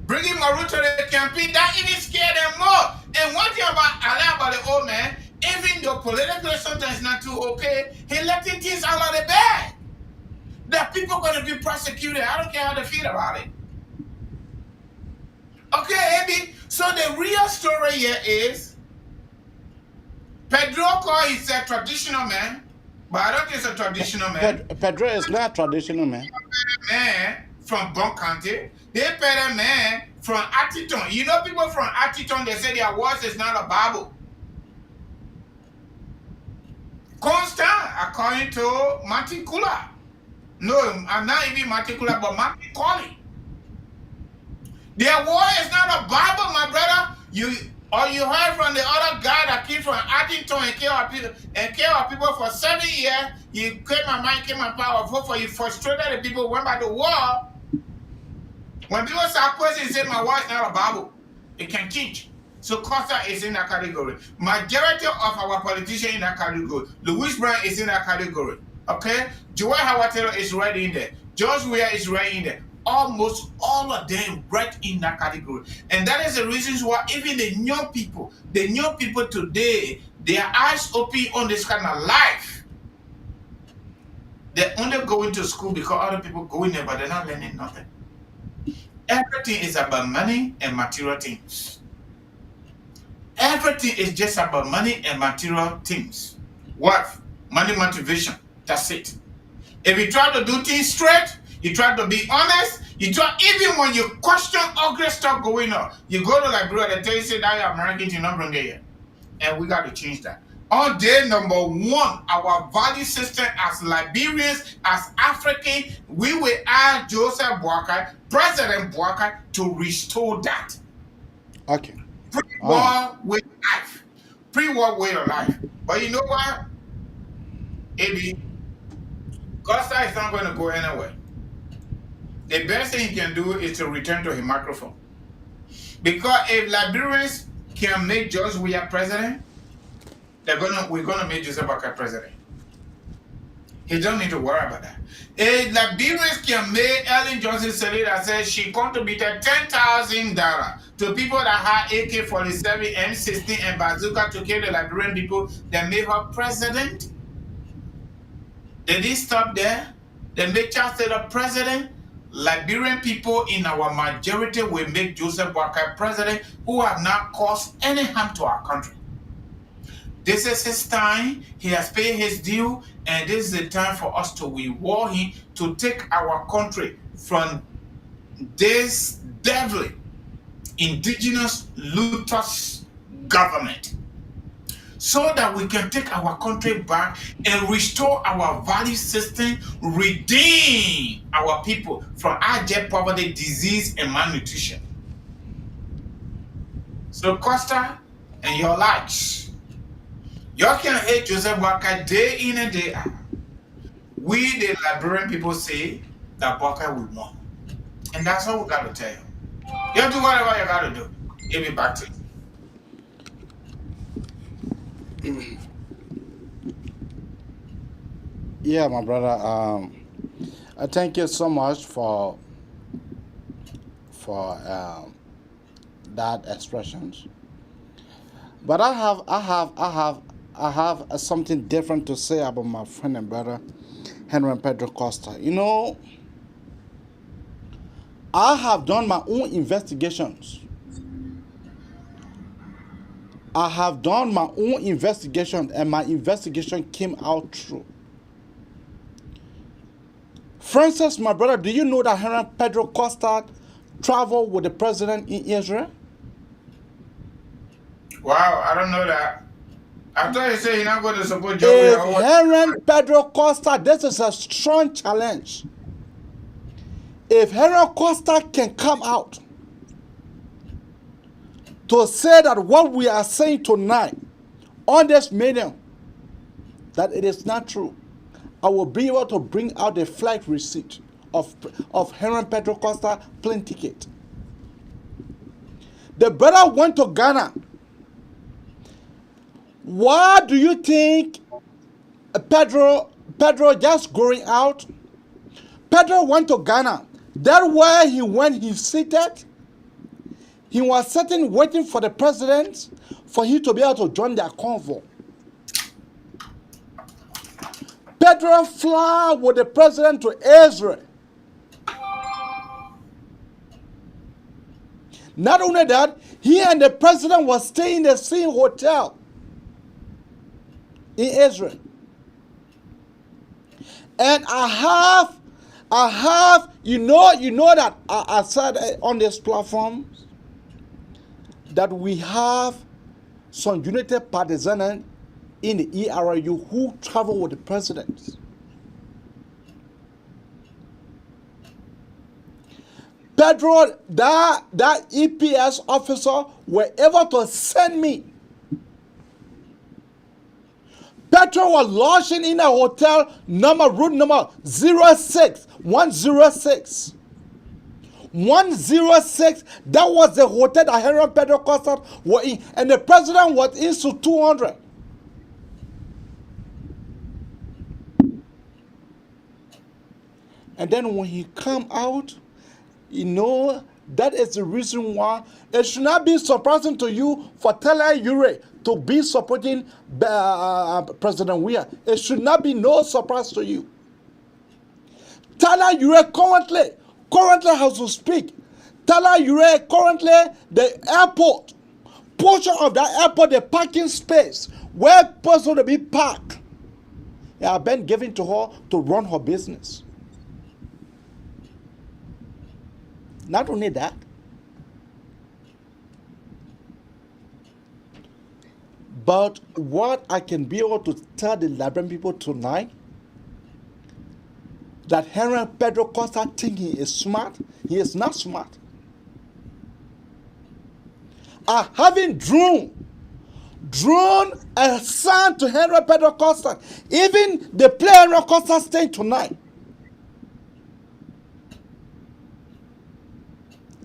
bringing Maru to the campaign, that even scared them more. And one thing about the old man, even though politically sometimes not too okay, he letting things out of the bag. That people are going to be prosecuted. I don't care how they feel about it. Okay, Abby. So the real story here is Pedro is a traditional man, but I don't think it's a traditional man. Pedro is not a traditional man. Man from Bon County. They paid a man from Attiton. You know, people from Attiton, they say their words is not a Bible. Costa, according to Matikula. No, I'm not even Matikula, but Matikoli. Their word is not a Bible, my brother. You heard from the other guy that came from Addington and killed our people for 7 years. You came my mind, came my power, vote for you, frustrated the people, went by the war. When people start questioning, say my word is not a Bible. It can change. So Costa is in that category. Majority of our politicians in that category. Louis Brown is in that category. Okay? Joel Howard Taylor is right in there. George Weah is right in there. Almost all of them right in that category. And that is the reasons why even the young people today, their eyes open on this kind of life. They're only going to school because other people go in there, but they're not learning nothing. Everything is about money and material things. Everything is just about money and material things. What? Money motivation. That's it. If you try to do things straight, you try to be honest, you try, even when you question ugly stuff going on, you go to Liberia, they tell you, say that you're American, you not bring it here. And we got to change that. On day number one, our value system as Liberians, as African, we will ask Joseph Boakai, President Boakai, to restore that. Okay. Pre-war way of life. Pre-war way of life. But you know what? AB, Costa is not going to go anywhere. The best thing he can do is to return to his microphone. Because if Liberians can make George Weah president, we're gonna make Joseph Boakai president. He don't need to worry about that. If Liberians can make Ellen Johnson say that says she contributed $10,000 to people that had AK-47, M16, and bazooka to kill the Liberian people, they made her president. They didn't stop there. They made Charles Taylor president. Liberian people in our majority will make Joseph Boakai president, who have not caused any harm to our country. This is his time. He has paid his due, and this is the time for us to reward him to take our country from this devilly, indigenous, looters government, so that we can take our country back and restore our value system, redeem our people from abject poverty, disease, and malnutrition. So Costa and your likes, y'all can hate Joseph Boakai day in and day out. We, the Liberian people, say that Boakai will win. And that's all we got to tell you. You do whatever you got to do. Give me back to you. Yeah, my brother. I thank you so much for that expressions. But I have something different to say about my friend and brother Henry Pedro Costa. You know, I have done my own investigations. I have done my own investigation, and my investigation came out true. Francis, my brother, do you know that Henry Pedro Costa traveled with the president in Israel? Wow, I don't know that. I thought you said you're not going to support Joe. If Henry Pedro Costa, this is a strong challenge. If Henry Costa can come out to say that what we are saying tonight on this medium, that it is not true, I will be able to bring out the flight receipt of Henry Pedro Costa plane ticket. The brother went to Ghana. Why do you think Pedro just going out? Pedro went to Ghana. That's where he went, he seated. He was sitting waiting for the president for him to be able to join their convoy. Pedro fly with the president to Israel. Not only that, he and the president was staying in the same hotel in Israel. And I have, you know that I said on this platform that we have some united partisans in the ERU who travel with the president. Pedro, that EPS officer were able to send me. Pedro was lodging in a hotel room number 106. 106, that was the hotel that Henry Pedro Costa was in, and the president was in to 200. And then when he come out, you know, that is the reason why it should not be surprising to you for TAIWON to be supporting President Weah. It should not be no surprise to you. TAIWON currently has to speak. TAIWON currently, the airport, portion of that airport, the parking space, where person to be parked, they have been given to her to run her business. Not only that, but what I can be able to tell the Liberian people tonight, that Henry Pedro Costa think he is smart, he is not smart. Having drawn a son to Henry Pedro Costa, even the player Henry Costa staying tonight.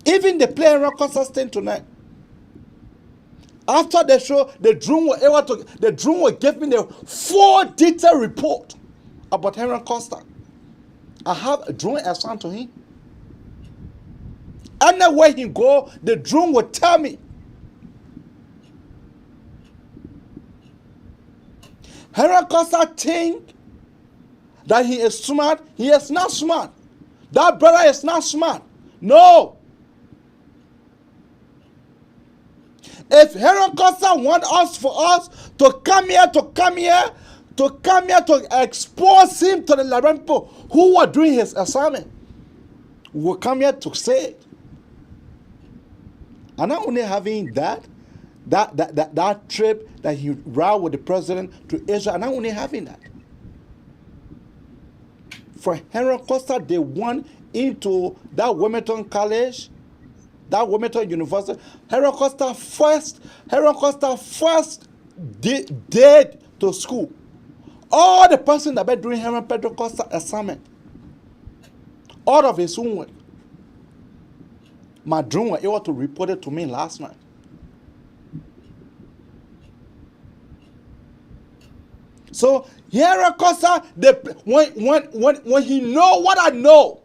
Even the player Henry Costa staying tonight. After the show, the drone will give me the full detailed report about Henry Costa. I have a drone assigned to him. Anywhere he go, the drone will tell me. Henry Costa think that he is smart. He is not smart. That brother is not smart. No. If Henry Costa want us to come here to expose him to the Liberian people who were doing his assignment, we will come here to say it. And not only having that trip that he ran with the president to Asia, and not only having that. For Henry Costa, they went into that Wilmington College, that Wilmington University. Henry Costa first did to school. All the person that been doing Henry Pedro Costa assignment, all of his own work. My drone was able to report it to me last night. So Henry Costa, when he know what I know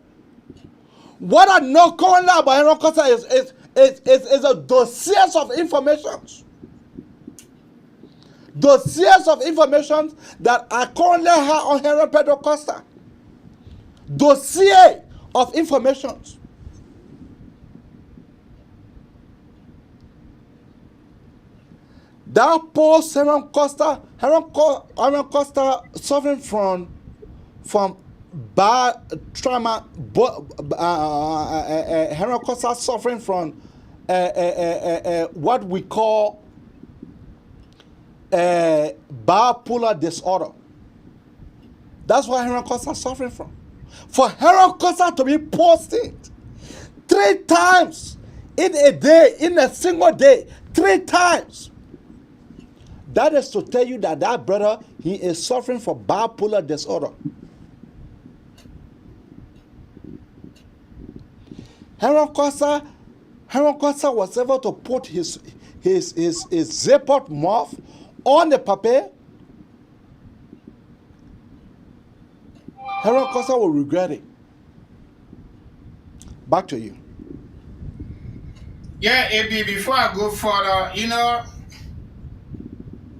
currently about Henry Costa is a dossiers of information. Dossiers of information that I currently have on Henry Pedro Costa. Dossier of information. That post Henry Costa suffering from bad trauma. Henry Costa suffering from what we call bipolar disorder. That's what Henry Costa is suffering from. For Henry Costa to be posted 3 times in a day, in a single day, 3 times. That is to tell you that that brother, he is suffering from bipolar disorder. Henry Costa was able to put his zippered mouth on the paper. Henry Costa will regret it. Back to you. Yeah, AB, before I go further, you know,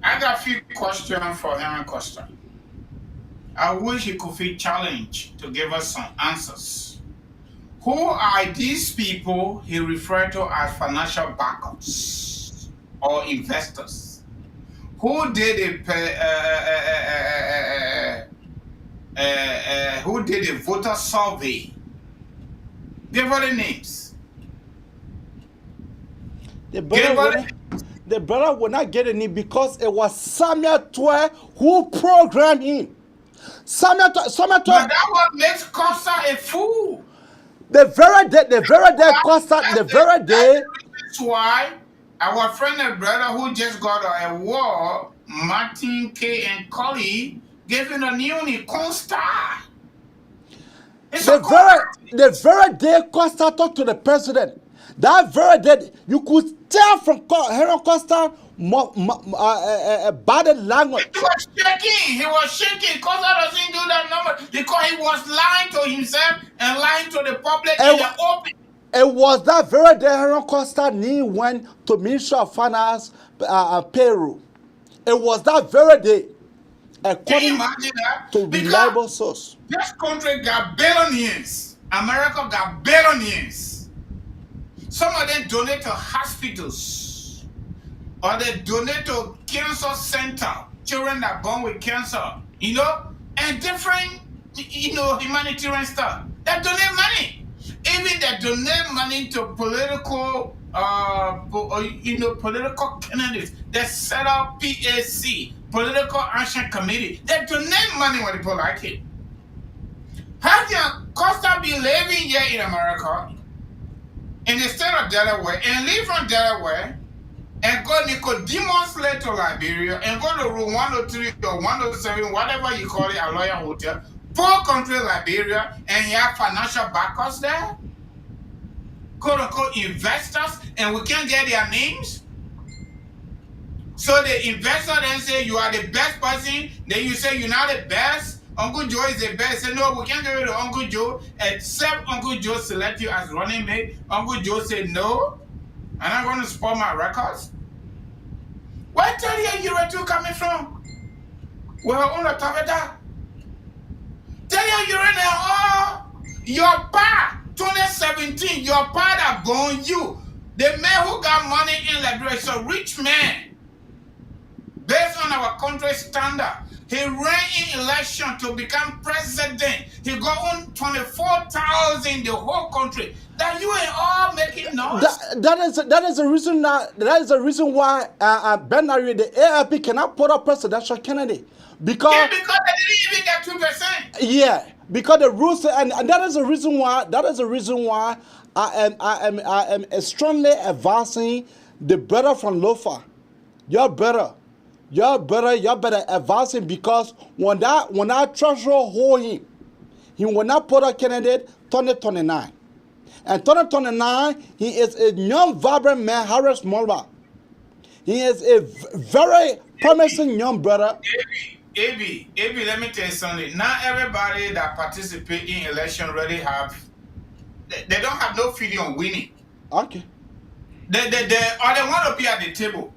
I got a few questions for Henry Costa. I wish he could feel challenged to give us some answers. Who are these people he referred to as financial backups or investors? Who did a voter survey? Give all the names. The brother will not get any because it was Samuel Twe who programmed him. Samuel Twe. But that one makes Costa a fool. The very day Costa, the very day. That's why our friend and brother who just got an award, Martin K. and Collie, gave him a new Costa. The very day Costa talked to the president, that very day you could tell from Henry Costa body language. He was shaking. Costa doesn't do that number because he was lying to himself and lying to the public in the open. It was that very day Henry Costa went to Ministry of Finance payroll. It was that very day. According to reliable source. This country got billionaires. America got billionaires. Some of them donate to hospitals, or they donate to cancer center, children that are born with cancer, you know, and different, you know, humanitarian stuff. They donate money. Even they donate money to political, political candidates. They set up PAC, Political Action Committee. They donate money when people like it. How can Costa be living here in America, in the state of Delaware, and leave from Delaware, and go Nicodemus to Liberia, and go to room 103 or 107, whatever you call it, a lawyer hotel, poor country Liberia, and you have financial backers there? Quote unquote investors, and we can't get their names? So the investor then say you are the best person, then you say you're not the best. Uncle Joe is the best. Say no, we can't get rid of Uncle Joe except Uncle Joe select you as running mate. Uncle Joe said no, I'm not going to spoil my records. Where tell you Euro 2 coming from? Well, on the top of that. Tell you Euro now, your pa 2017, your pa that born you, the man who got money in Liberia, is a rich man. Based on our country standard, he ran in election to become president. He got on 24,000 the whole country. That you ain't all making noise. That is the reason why Benari, the ALP cannot put up presidential candidate because they didn't even get 2%. Yeah, because the rules and that is the reason why I am strongly advancing the brother from Lofa, your brother advancing because when that threshold hold him, he will not put a candidate 2029. And 2029, he is a young, vibrant man, Harris Mulva. He is a very promising young brother. AB, let me tell you something. Not everybody that participate in election really have, they don't have no feeling on winning. Okay. Or they want to be at the table.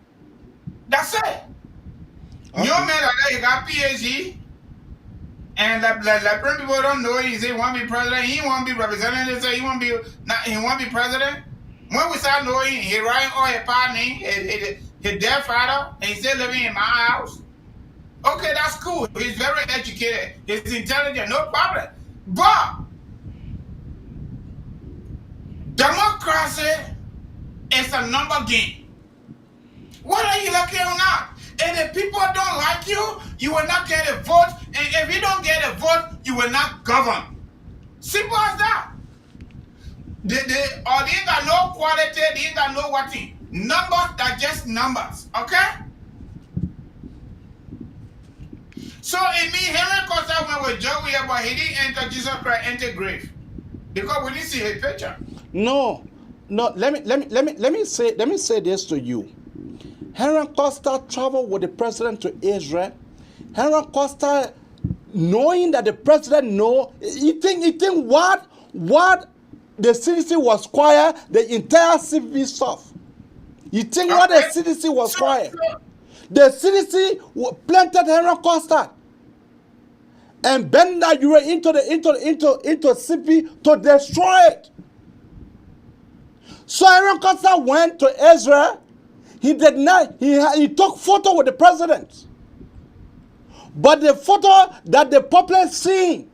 That's it. Okay. Your man like got PhD, and like people don't know he say want to be president, he want to be representative, say he want to be president. When we start knowing he writing all his partner, his dead father, and he's still living in my house. Okay, that's cool. He's very educated. He's intelligent, no problem. But democracy is a number game. What are you looking at now? And if people don't like you, you will not get a vote. And if you don't get a vote, you will not govern. Simple as that. They got no quality, they got no what thing. Numbers are just numbers, okay? So it means Henry Costa went with Joey, but he didn't enter Jesus Christ, enter grave. Because we didn't see his picture. No. Let me say this to you. Henry Costa traveled with the president to Israel. Henry Costa, knowing that the president he think what the CDC was quiet, the entire CDC stuff. You think what the CDC was quiet? The CDC planted Henry Costa and bend that you were into CP to destroy it. So Henry Costa went to Israel. He did not. He took photo with the president, but the photo that the public seen,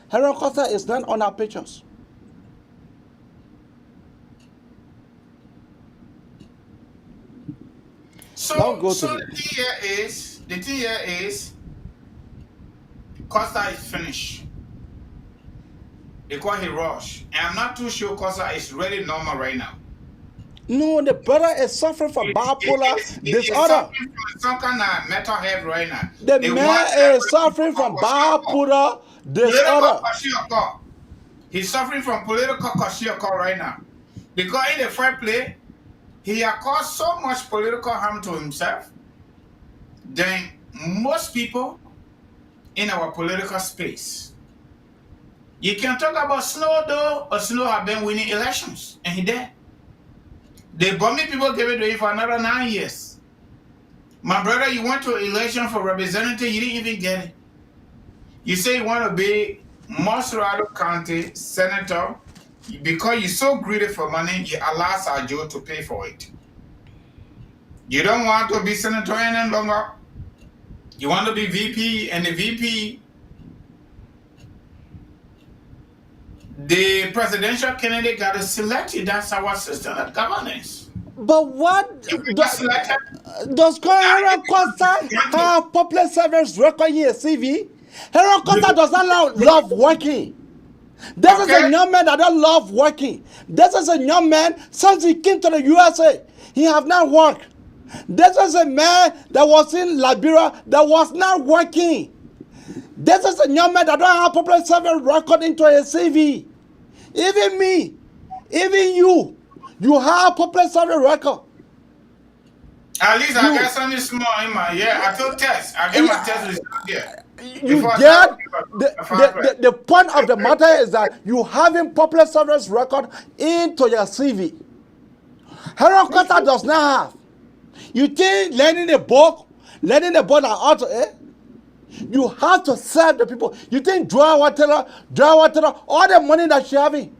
Henry Costa is not on our pictures. So the thing here is, Costa is finished. Because he rushed. And I'm not too sure Costa is really normal right now. No, the brother is suffering from bipolar disorder. Some kind of mental health right now. The man is suffering from bipolar disorder. He's suffering from political kwashiorkor right now. Because in the first place, he has caused so much political harm to himself. Then most people in our political space, you can talk about Snow though, or Snow have been winning elections, and he did. The bombing people gave it to him for another 9 years. My brother, you went to election for representative, you didn't even get it. You say you want to be Mosrado County senator, because you're so greedy for money, you allow Sergio to pay for it. You don't want to be senator any longer. You want to be VP, and the VP, the presidential candidate got to select you. That's our system of governance. But what does Henry Costa have public service record here, CV? Henry Costa does not love working. This is a young man that don't love working. This is a young man, since he came to the USA, he have not worked. This is a man that was in Liberia that was not working. This is a young man that don't have public service record into his CV. Even me, even you have public service record. At least I got something small in my, I took tests. I get my test results here. You get the point of the matter is that you having public service record into your CV. Henry Costa does not have. You think learning the book are out of it? You have to serve the people. You think Joy Watera, all the money that she having,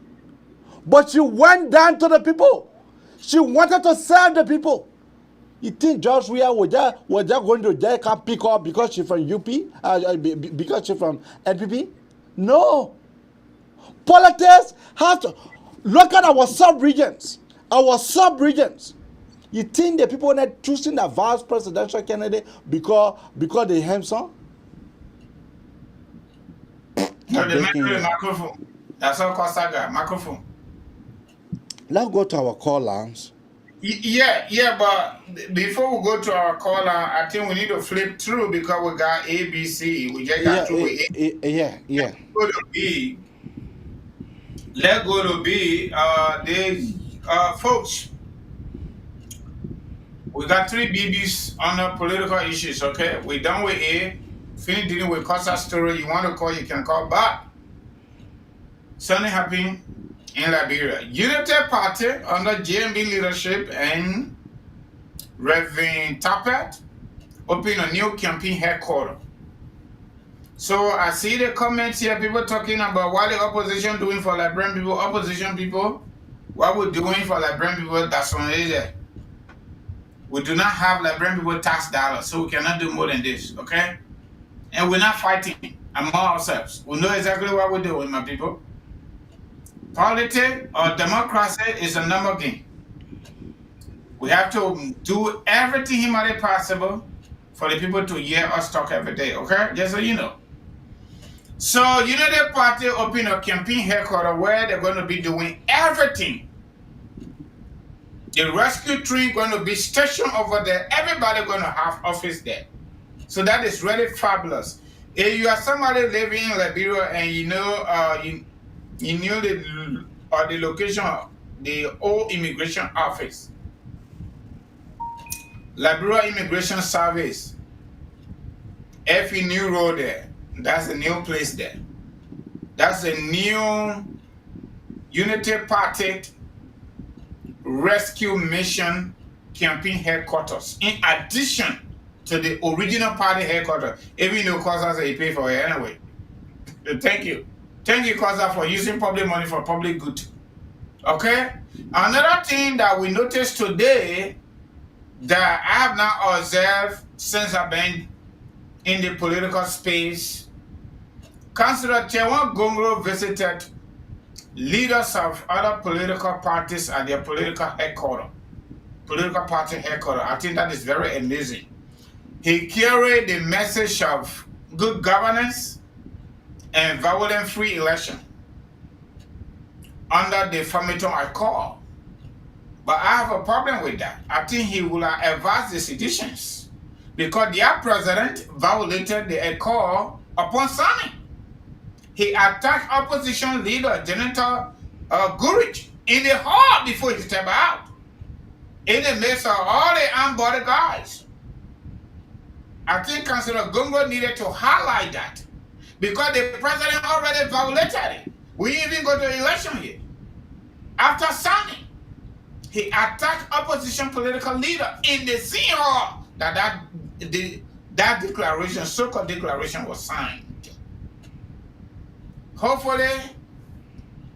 but she went down to the people. She wanted to serve the people. You think George Weah was just going to jail, can't pick up because she's from UP, because she's from NPP? No. Politics have to look at our sub-regions. Our sub-regions. You think the people are not choosing the vice presidential candidate because they handsome? No, the microphone. That's all Costa got, microphone. Let's go to our call lines. Yeah, but before we go to our caller, I think we need to flip through because we got ABC. We just got through with A. Yeah. Let's go to B. Folks, We got 3 BBs on the political issues, okay? We're done with A. Finish dealing with Costa story. You want to call, you can call back. Something happened in Liberia. United Party under JMB leadership and Reverend Tappet opened a new campaign headquarters. So I see the comments here, people talking about what the opposition doing for Liberian people, opposition people, what we're doing for Liberian people, that's on there. We do not have Liberian people tax dollars, so we cannot do more than this, okay? And we're not fighting among ourselves. We know exactly what we're doing, my people. Politics or democracy is a number game. We have to do everything humanly possible for the people to hear us talk every day, okay? Just so you know. So, United Party opened a campaign headquarters where they're going to be doing everything. The rescue team going to be stationed over there. Everybody going to have office there. So that is really fabulous. If you are somebody living in Liberia and you know you knew the location of the old immigration office, Liberia Immigration Service, if you new road there, that's a new place there. That's a new United Party Rescue Mission campaign headquarters. In addition to the original party headquarters, even though Costa say you pay for it anyway. Thank you. Thank you, Costa, for using public money for public good. Okay? Another thing that we noticed today that I have not observed since I've been in the political space, Councillor TAIWON GONGLE visited leaders of other political parties at their political headquarters, political party headquarters. I think that is very amazing. He carried the message of good governance and violence-free election under the Farmington Accord. But I have a problem with that. I think he will advance the citizens because their president violated the Accord upon signing. He attacked opposition leader Senator Gurich in the hall before he stepped out, in the midst of all the armed body guys. I think Councillor GONGLE needed to highlight that because the president already violated it. We even go to election here. After signing, he attacked opposition political leader in the same hall that declaration, so-called declaration, was signed. Hopefully,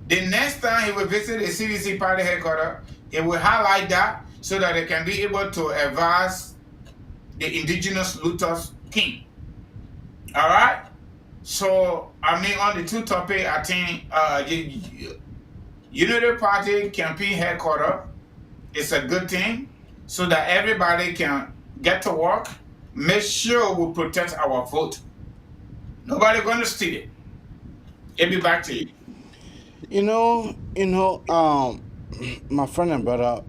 the next time he will visit the CDC party headquarters, he will highlight that so that they can be able to advance the indigenous looters king. All right? So, I mean, on the two topics, I think Unity Party campaign headquarters is a good thing so that everybody can get to work. Make sure we protect our vote. Nobody going to steal it. It'll be back to you. You know, my friend and brother,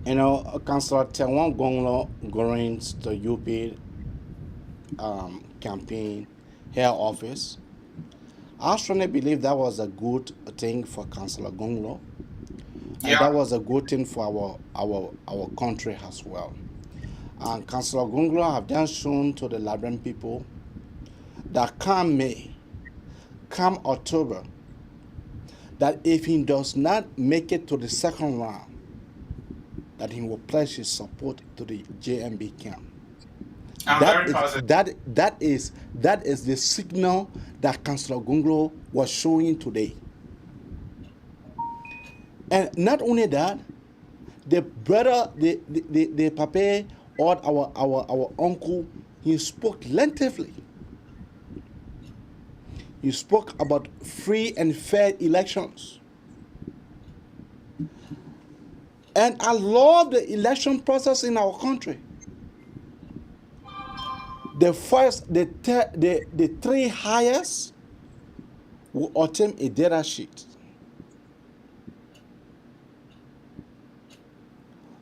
Councillor TAIWON GONGLE going to UP campaign head office. I strongly believe that was a good thing for Councillor GONGLE. And that was a good thing for our country as well. And Councillor GONGLE have then shown to the Liberian people that come May, come October, that if he does not make it to the second round, that he will pledge his support to the JMB camp. That is the signal that Councillor GONGLE was showing today. And not only that, the brother, the papa, or our uncle, he spoke lengthily. He spoke about free and fair elections. And I love the election process in our country. The three highest will obtain a data sheet.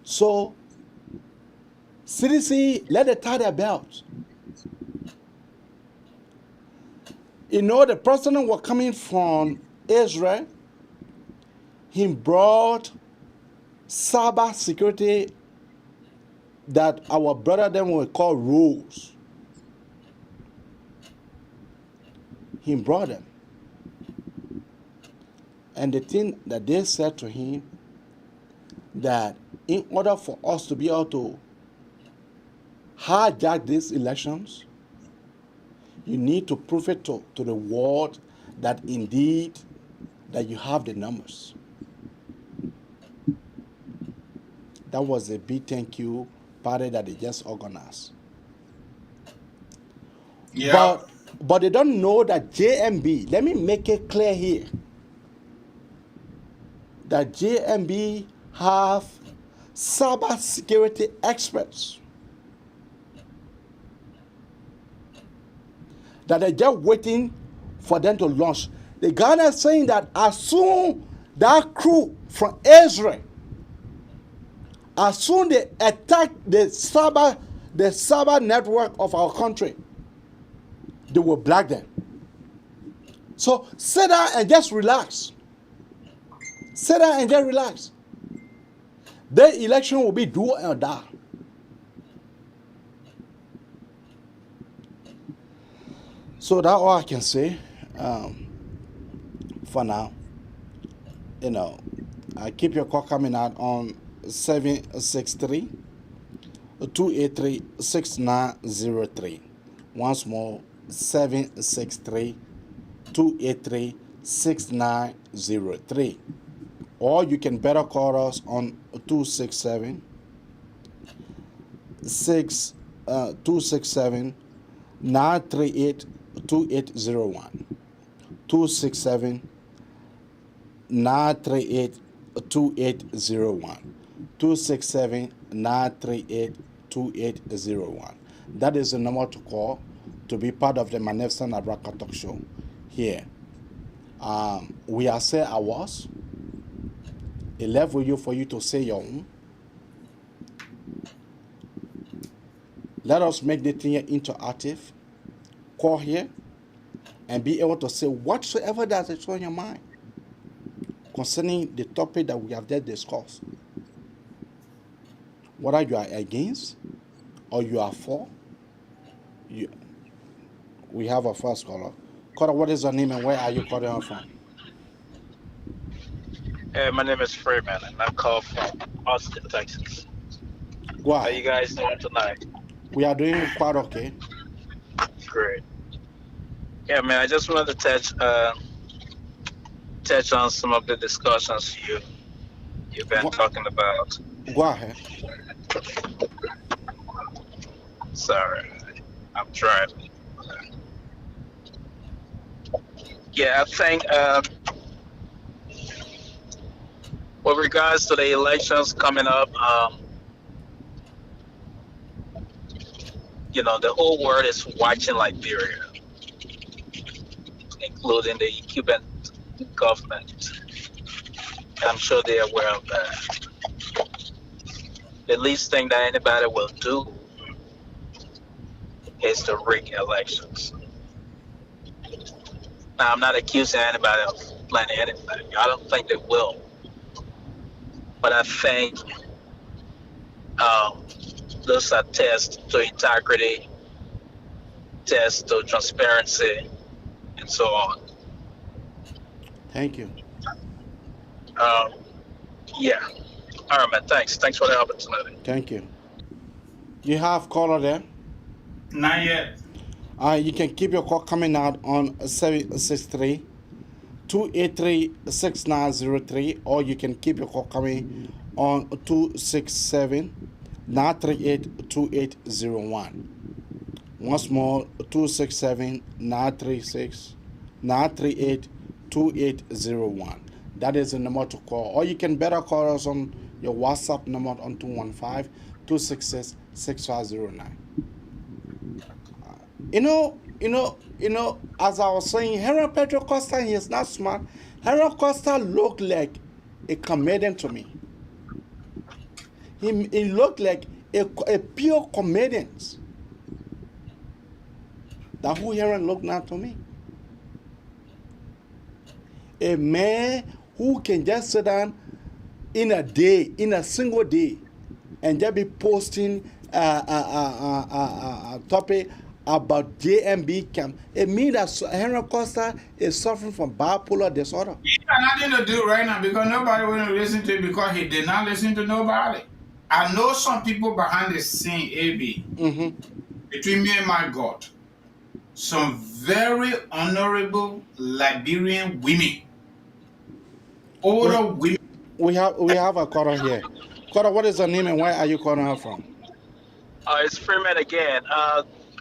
So, CDC, let it tie their belts. The president was coming from Israel. He brought cyber security that our brother them will call rules. He brought them. And the thing that they said to him, that in order for us to be able to hijack these elections, you need to prove it to the world that indeed that you have the numbers. That was a big thank you party that they just organized. Yeah. But they don't know that JMB, let me make it clear here, that JMB have cyber security experts that are just waiting for them to launch. The Ghana is saying that as soon that crew from Israel, as soon they attack the cyber network of our country, they will black them. So sit down and just relax. Sit down and just relax. The election will be do or die. So that's all I can say for now. You know, I keep your call coming out on 763-283-6903. Once more, 763-283-6903. Or you can better call us on 267 938 2801. 267 938 2801. 267 938 2801. That is the number to call to be part of the Magnificent Abraka Talk Show here. We are say ours. It left with you for you to say your own. Let us make the thing interactive. Call here and be able to say whatsoever that is on your mind concerning the topic that we have just discussed. Whether you are against or you are for. We have a first caller. Caller, what is your name and where are you calling from? My name is Freeman, and I'm called from Austin, Texas. Wow. How are you guys doing tonight? We are doing quite okay. Great. Yeah, man, I just wanted to touch on some of the discussions you've been talking about. Go ahead. Sorry, I'm driving. Yeah, I think with regards to the elections coming up, you know, the whole world is watching Liberia, including the Cuban government. I'm sure they're aware of that. The least thing that anybody will do is to rig elections. Now, I'm not accusing anybody of planning anything. I don't think they will. But I think those are tests to integrity, tests to transparency, and so on. Thank you. Yeah. All right, man. Thanks. Thanks for the opportunity. Thank you. You have caller there? Not yet. You can keep your call coming out on 763-283-6903, or you can keep your call coming on 267-938-2801. Once more, 267-938-2801. That is the number to call. Or you can better call us on your WhatsApp number on 215-266-6509. You know, as I was saying, Henry Pedro Costa, he is not smart. Henry Costa looked like a comedian to me. He looked like a pure comedian. That's who Henry looked now to me. A man who can just sit down in a day, in a single day, and just be posting topic about JMB camp, it means that Henry Costa is suffering from bipolar disorder. He got nothing to do right now because nobody will listen to him because he did not listen to nobody. I know some people behind the scene, AB, between me and my God, some very honorable Liberian women, older women. We have a caller here. Caller, what is her name and where are you calling her from? It's Freeman again.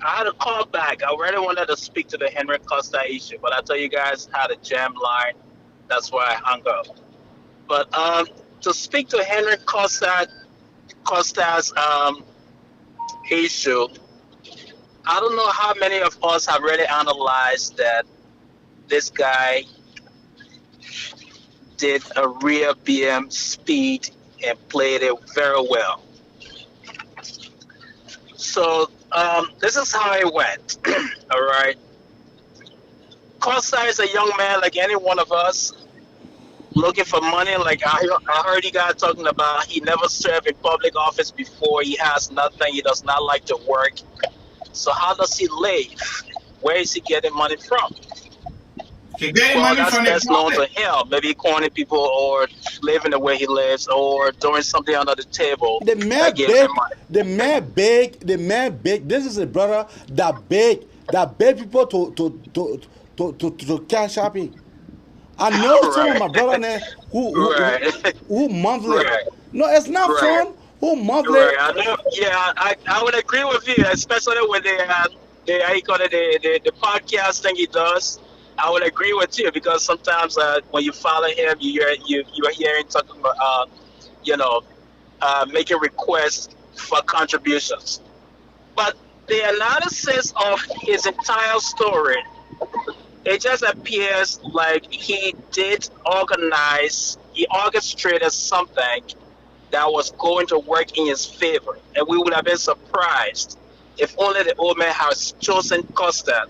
I had to call back. I really wanted to speak to the Henry Costa issue, but I tell you guys had a jam line. That's why I hung up. But to speak to Henry Costa's issue, I don't know how many of us have really analyzed that this guy did a rear BM speed and played it very well. So this is how it went. All right. Costa is a young man like any one of us, looking for money. Like I heard you guys talking about, he never served in public office before. He has nothing. He does not like to work. So how does he live? Where is he getting money from? That's best known to him. Maybe cornering people or living the way he lives or doing something under the table. The man beg. This is a brother that beg people to cash up him. I know some of my brother there who monthly. No, it's not fun. Who monthly? I know. Yeah, I would agree with you, especially with the podcast thing he does. I would agree with you because sometimes when you follow him, you're hearing talking about making requests for contributions. But the analysis of his entire story, it just appears like he orchestrated something that was going to work in his favor, and we would have been surprised if only the old man has chosen Costa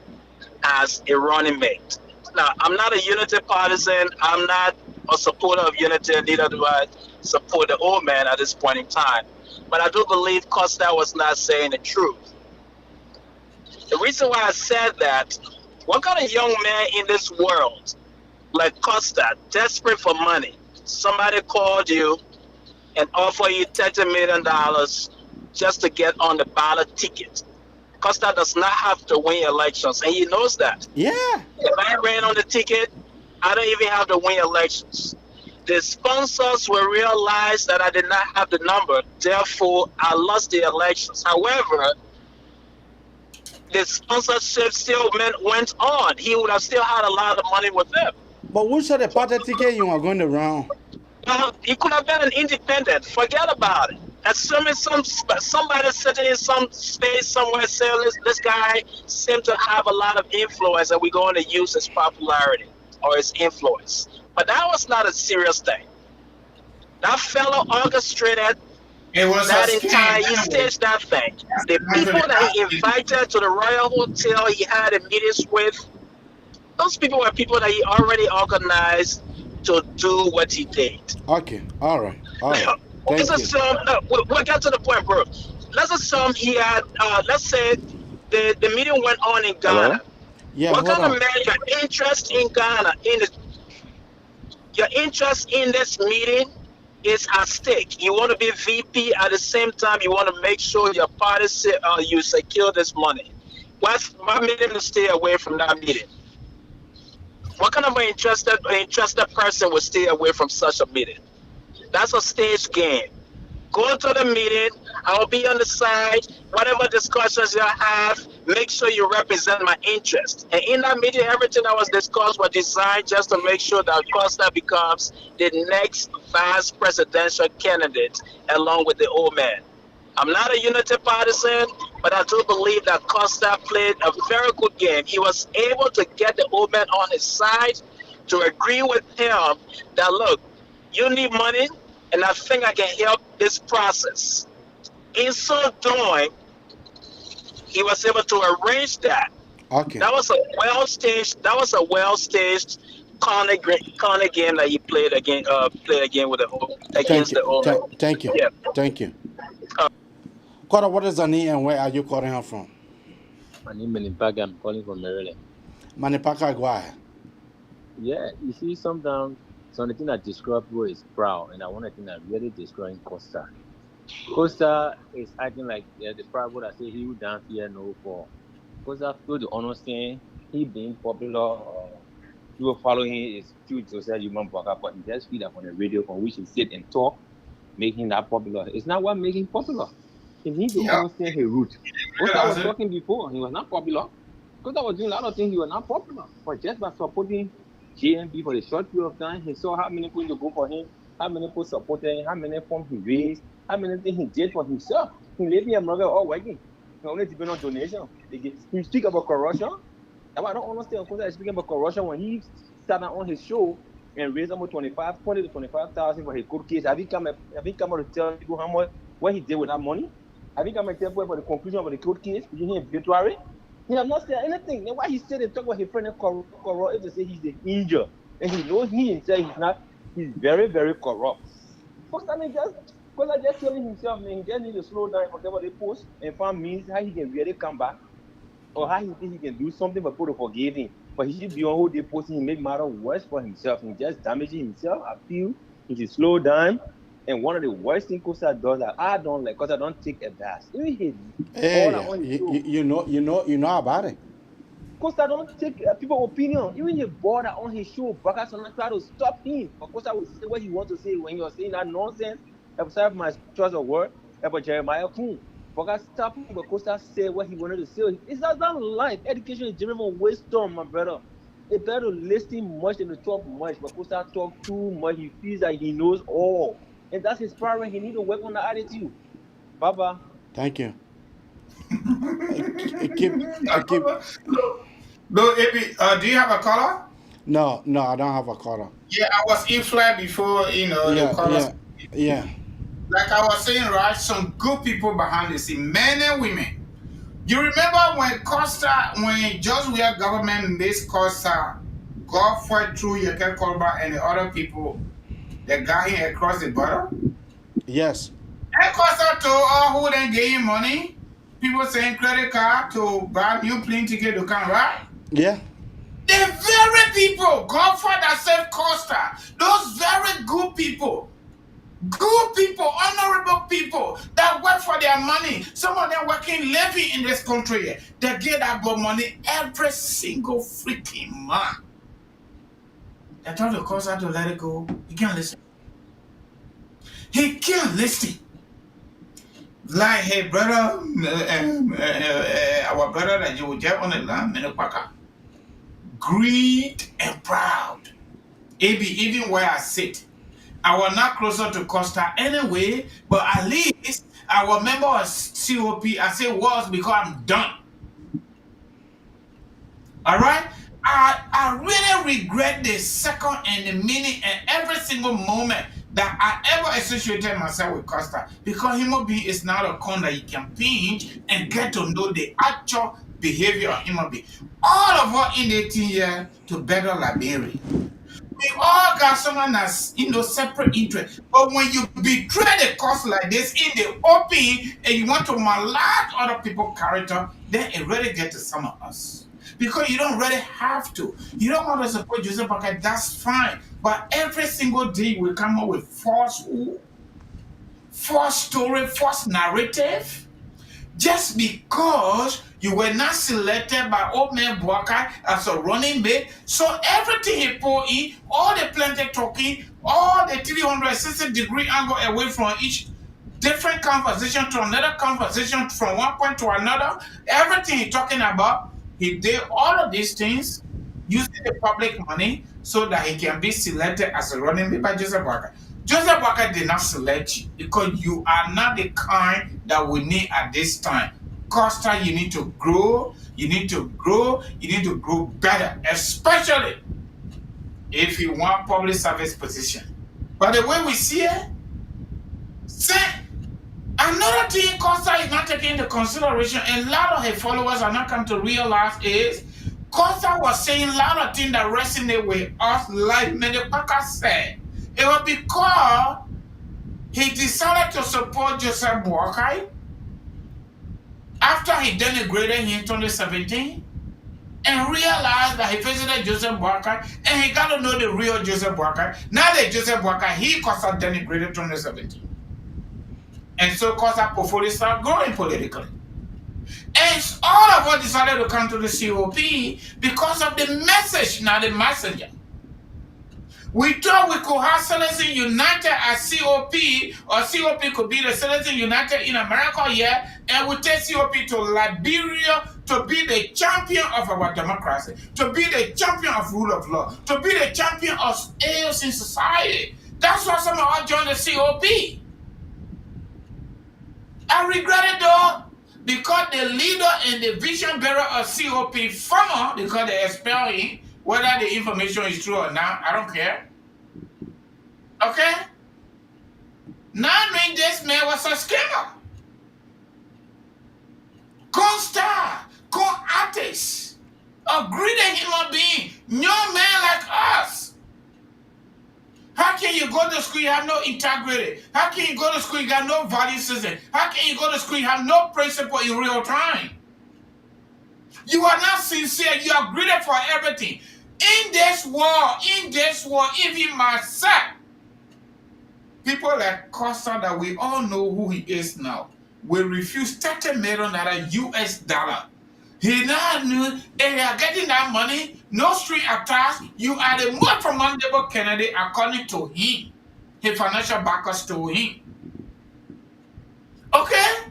as a running mate. Now, I'm not a unity partisan. I'm not a supporter of unity, neither do I support the old man at this point in time. But I do believe Costa was not saying the truth. The reason why I said that, what kind of young man in this world, like Costa, desperate for money, somebody called you and offer you $30 million just to get on the ballot ticket? Costa does not have to win elections, and he knows that. Yeah. If I ran on the ticket, I don't even have to win elections. The sponsors will realize that I did not have the number, therefore I lost the elections. However, the sponsorship still went on. He would have still had a lot of money with them. But which of the party ticket you are going to run? He could have been an independent. Forget about it. Assuming somebody sitting in some space somewhere saying this guy seems to have a lot of influence and we're going to use his popularity or his influence. But that was not a serious thing. That fellow orchestrated that entire, he staged that thing. The people that he invited to the Royal Hotel he had meetings with, those people were people that he already organized to do what he did. Okay, all right. Let's assume, we'll get to the point, bro. Let's assume he had, let's say the meeting went on in Ghana. Hello? Yeah, what kind of man, your interest in Ghana, your interest in this meeting is at stake. You want to be VP at the same time, you want to make sure your party you secure this money. What's my meeting to stay away from that meeting? What kind of an interested person would stay away from such a meeting? That's a stage game. Go to the meeting. I will be on the side. Whatever discussions you have, make sure you represent my interest. And in that meeting, everything that was discussed was designed just to make sure that Costa becomes the next vice presidential candidate along with the old man. I'm not a unity partisan, but I do believe that Costa played a very good game. He was able to get the old man on his side to agree with him that, look, you need money, and I think I can help this process. In so doing, he was able to arrange that. Okay. That was a well-staged corner game that he played again with against the old. Thank you. Yeah. Thank you. Costa, what is the name and where are you calling her from? My name is Manipaga. I'm calling from Maryland. Manipaga, why? Yeah, you see, sometimes something that describes people is proud, and I want to think that really describing Costa. Costa is acting like the proud that say he who dance here no for. Costa feel to understand he being popular or people following him is huge social human worker, but he just feel that on the radio on which he sit and talk, making that popular. It's not what making popular. He needs to understand his root. Costa was talking before, he was not popular. Costa was doing a lot of things, he was not popular. But just by supporting JMB for a short period of time, he saw how many people to go for him, how many people supported him, how many funds he raised, how many things he did for himself. He lived in America all working. He only depend on donation. He speak about corruption. That's why I don't understand Costa is speaking about corruption when he started on his show and raised almost 20 to 25,000 for his court case. Have he come out to tell people how much what he did with that money? Have he come and tell people for the conclusion of the court case between him and Betrayal? He have not said anything. Then why he said and talk about his friend and corrupt if they say he's the injured. And he knows he himself he's not, he's very, very corrupt. Costa just telling himself, man, he just need to slow down, forget what they post, and find means how he can really come back, or how he think he can do something for people to forgive him. But he should be on who they posting, he make matter worse for himself. He just damaging himself. I feel he should slow down. And one of the worst things Costa does that I don't like, because I don't take advice. Even you know about it. Costa don't take people's opinion. Even the border on his show, Baka Sona try to stop him. But Costa will say what he wants to say when you're saying that nonsense. Episode my choice of word, about Jeremiah Kun. Baka stop him, but Costa say what he wanted to say. It's not life. Education is driven from wisdom, my brother. It's better to listen much than to talk much. But Costa talk too much. He feels like he knows all. And that's his problem. He need to work on the attitude. Bye-bye. Thank you. No, AB, do you have a color? No, I don't have a color. Yeah, I was in flight before, the colors. Yeah. Like I was saying, right, some good people behind the scene, men and women. You remember when Joshua government made Costa go fight through Yeke Kolba and the other people that got him across the border? Yes. And Costa told all who then gave him money, people saying credit card to buy new plane ticket to come, right? Yeah. The very people, Godfather that saved Costa, those very good people, honorable people that work for their money, some of them working living in this country, they get that money every single freaking month. They told the Costa to let it go. He can't listen. He can't listen. Like, hey, brother, our brother that you will get on the land, Menopaka. Greed and proud. Even where I sit, I was not closer to Costa anyway, but at least I was member of COP. I say was because I'm done. All right? I really regret the second and the minute and every single moment that I ever associated myself with Costa, because human being is not a con that you can pinch and get to know the actual behavior of human being. All of us in 18 years to better Liberia. We all got someone that's separate interest. But when you betray the cause like this in the open and you want to malign other people's character, then it really gets to some of us. Because you don't really have to. You don't want to support Joseph Parker, that's fine. But every single day we come up with false story, false narrative, just because you were not selected by old man Boakai as a running mate. So everything he put in, all the plenty talking, all the 360-degree angle away from each different conversation to another conversation, from one point to another, everything he's talking about, he did all of these things using the public money so that he can be selected as a running mate by Joseph Walker. Joseph Walker did not select you because you are not the kind that we need at this time. Costa, you need to grow, you need to grow better, especially if you want public service position. But the way we see it, another thing Costa is not taking into consideration, and a lot of his followers are not come to realize is, Costa was saying a lot of things that resonate with us, like Menopaka said. It was because he decided to support Joseph Boakai after he denigrated him in 2017 and realized that he visited Joseph Boakai and he got to know the real Joseph Boakai. Now that Joseph Boakai, he Costa denigrated 2017. And so Costa portfolio started growing politically. And all of us decided to come to the COP because of the message, not the messenger. We thought we could have Citizens United as COP, or COP could be the Citizens United in America here, and we take COP to Liberia to be the champion of our democracy, to be the champion of rule of law, to be the champion of ills in society. That's why some of us joined the COP. I regret it though, because the leader and the vision bearer of COP former, because they expel him, whether the information is true or not, I don't care. Okay? Now knowing this man was a scammer. Costa, co-artist, a greedy human being, no man like us. How can you go to school, you have no integrity? How can you go to school, you got no value system? How can you go to school, you have no principle in real time? You are not sincere, you are greedy for everything. In this world, even myself, people like Costa that we all know who he is now, will refuse $30 million US dollar. He now knew, and they are getting that money, no string attached. You are the most commendable candidate according to him. His financial backers to him. Okay?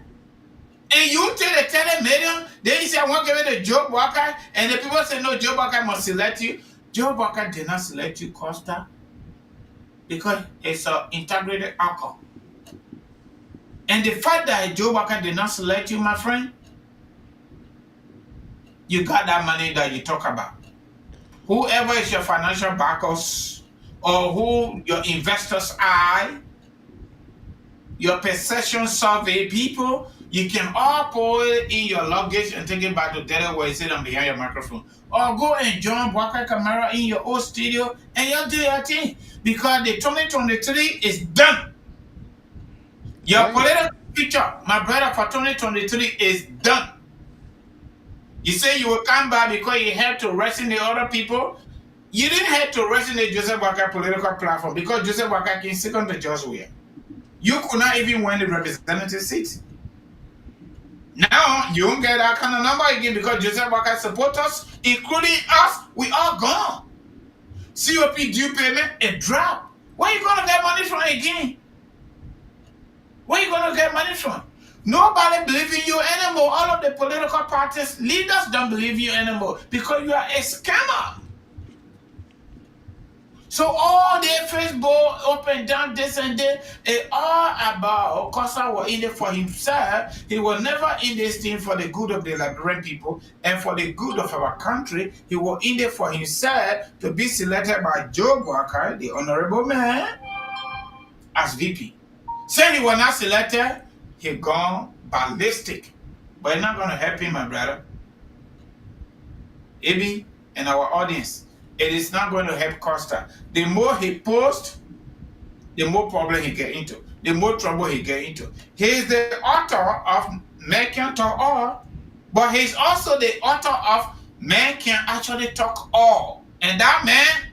And you take the 30 million, then you say, I want to give it to Joe Walker, and the people say, no, Joe Walker must select you. Joe Walker did not select you, Costa, because it's an integrated alcohol. And the fact that Joe Walker did not select you, my friend, you got that money that you talk about. Whoever is your financial backers, or who your investors are, your possession survey people, you can all put it in your luggage and take it back to Delaware where you sit on behind your microphone. Or go and join Walker Camera in your own studio and you'll do your thing. Because the 2023 is done. Your political picture, my brother, for 2023 is done. You say you will come back because you had to resonate other people. You didn't have to resonate Joseph Walker political platform because Joseph Walker can sit on the judge where. You could not even win the representative seat. Now, you don't get that kind of number again because Joseph Walker supporters, including us, we all gone. COP due payment, a drop. Where are you going to get money from again? Where are you going to get money from? Nobody believes in you anymore. All of the political parties, leaders don't believe you anymore because you are a scammer. So all the Facebook up and down, this and that, it's all about Costa was in it for himself. He was never in this thing for the good of the Liberian people and for the good of our country. He was in it for himself to be selected by Joe Walker, the honorable man, as VP. Saying he was not selected, he gone ballistic. But it's not going to help him, my brother. Ebi and our audience. It is not going to help Costa. The more he posts, the more problem he get into, the more trouble he get into. He is the author of Men Can Talk All, but he's also the author of Men Can Actually Talk All. And that man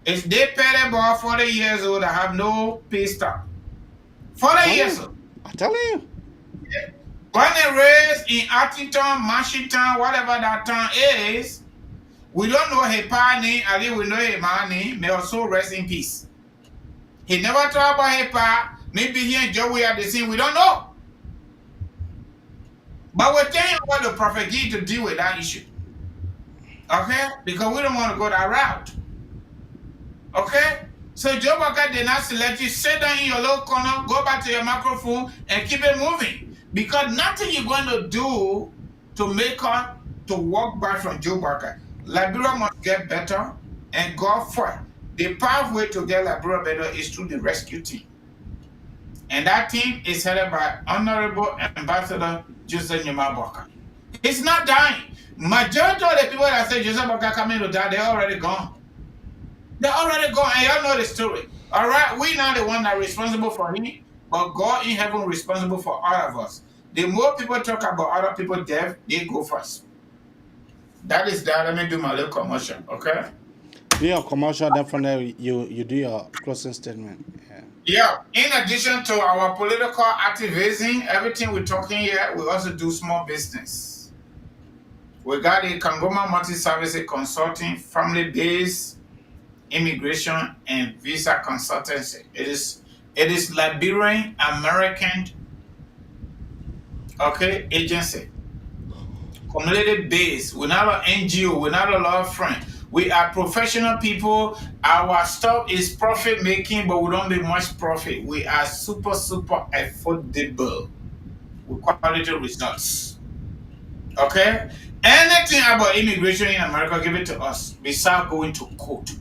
is they paid about 40 years old. I have no pay stop. 40 years old. I'm telling you. Yeah. Born and raised in Arlington, Washington, whatever that town is. We don't know his party, I think we know his money, may also rest in peace. He never talked about his pa, maybe he and Joey are the same, we don't know. But we're telling you what the prophet did to deal with that issue. Okay? Because we don't want to go that route. Okay? So Joe Walker did not select you, sit down in your little corner, go back to your microphone, and keep it moving. Because nothing you're going to do to make her to walk back from Joe Walker. Liberia must get better and go forward. The pathway to get Liberia better is through the rescue team. And that team is headed by Honorable Ambassador Joseph Walker. It's not dying. Majority of the people that say Joseph Walker coming to die, they're already gone. They're already gone, and y'all know the story. All right, we're not the one that's responsible for him, but God in heaven responsible for all of us. The more people talk about other people's death, they go first. That is that. Let me do my little commercial, okay? Do your commercial, then from there you do your closing statement. Yeah. In addition to our political activism, everything we're talking here, we also do small business. We got the Kangoma Multi-Service Consulting, family-based immigration and visa consultancy. It is Liberian American agency. Community based. We're not an NGO, we're not a law firm. We are professional people. Our stuff is profit making, but we don't make much profit. We are super affordable with quality results. Okay? Anything about immigration in America, give it to us besides going to court.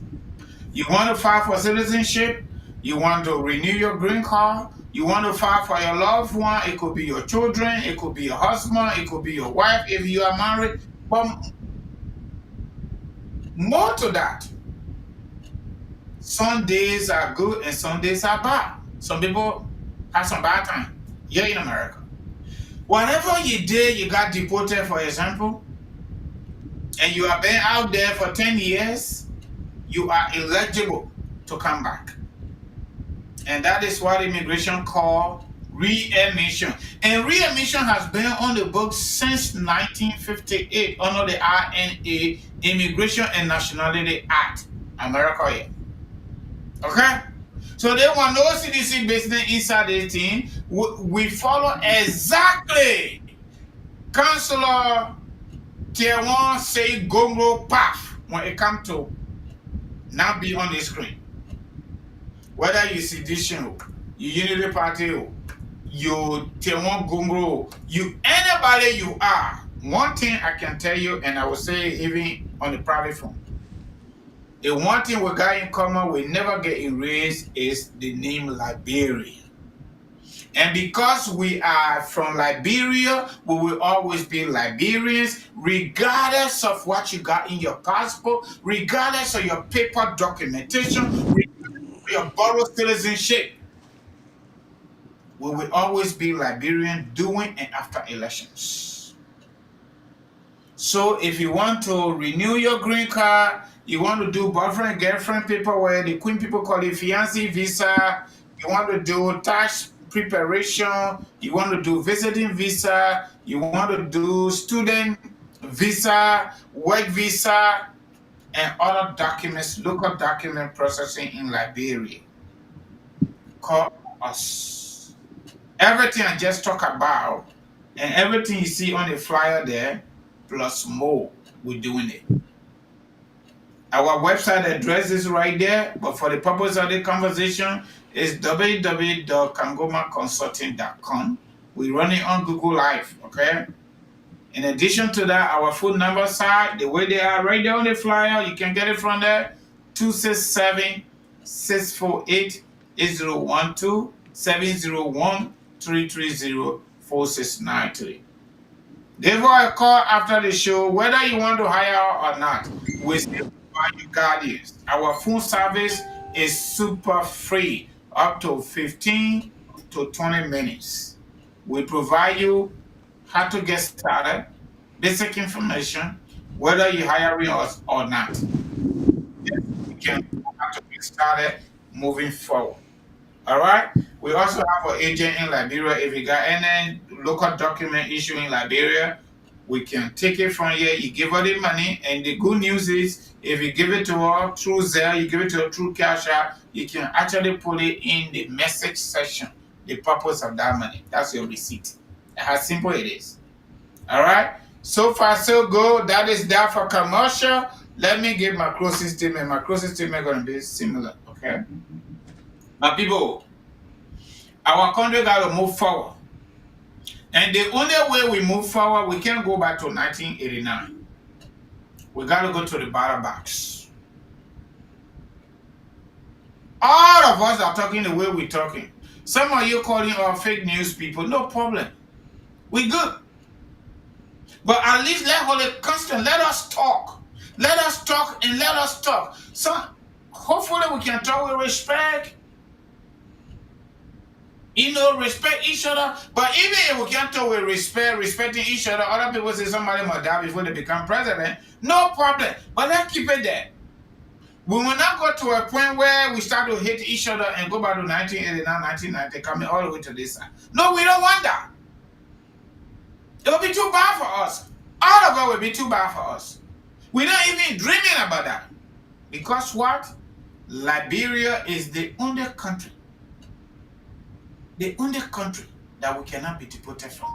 You want to file for citizenship? You want to renew your green card? You want to file for your loved one? It could be your children, it could be your husband, it could be your wife if you are married. But more to that, some days are good and some days are bad. Some people have some bad time here in America. Whatever you did, you got deported, for example, and you have been out there for 10 years, you are eligible to come back. And that is what immigration call readmission. And readmission has been on the books since 1958 under the INA, Immigration and Nationality Act, America here. Okay? So they want no CDC business inside the thing. We follow exactly Councillor TAIWON say GONGLE path when it comes to now be on the screen. Whether you sedition, you unity party, you TAIWON GONGLE, you anybody you are, one thing I can tell you, and I will say even on the private phone, the one thing we got in common we never get erased is the name Liberia. And because we are from Liberia, we will always be Liberians, regardless of what you got in your passport, regardless of your paper documentation, regardless of your borrowed citizenship. We will always be Liberian during and after elections. So if you want to renew your green card, you want to do boyfriend, girlfriend paperwork, the Queen people call it fiancé visa, you want to do tax preparation, you want to do visiting visa, you want to do student visa, work visa, and other documents, local document processing in Liberia. Call us. Everything I just talked about and everything you see on the flyer there, plus more, we're doing it. Our website address is right there, but for the purpose of the conversation, it's www.kangomaconsulting.com. We run it on Google Live, okay? In addition to that, our phone number side, the way they are right there on the flyer, you can get it from there, 267-648-8012, 701-330-4693. Give her a call after the show, whether you want to hire her or not. We still provide you guardians. Our phone service is super free, up to 15 to 20 minutes. We provide you how to get started, basic information, whether you're hiring us or not. You can how to get started moving forward. All right. We also have an agent in Liberia. If you got any local document issue in Liberia, we can take it from here. You give her the money, and the good news is, if you give it to her through Zelle, you give it to her through Cash App, you can actually put it in the message section. The purpose of that money. That's your receipt. How simple it is. All right. So far, so good. That is that for commercial. Let me give my closing statement. My closing statement is going to be similar. Okay. My people, our country got to move forward. And the only way we move forward, we can't go back to 1989. We got to go to the ballot box. All of us are talking the way we're talking. Some of you calling our fake news people, no problem. We good. But at least let Holy Constant, let us talk. Let us talk and let us talk. So hopefully we can talk with respect. Respect each other. But even if we can't talk with respecting each other, other people say somebody must die before they become president, no problem. But let's keep it there. We will not go to a point where we start to hate each other and go back to 1989, 1990, coming all the way to this side. No, we don't want that. It will be too bad for us. All of it will be too bad for us. We're not even dreaming about that. Because what? Liberia is the only country that we cannot be deported from.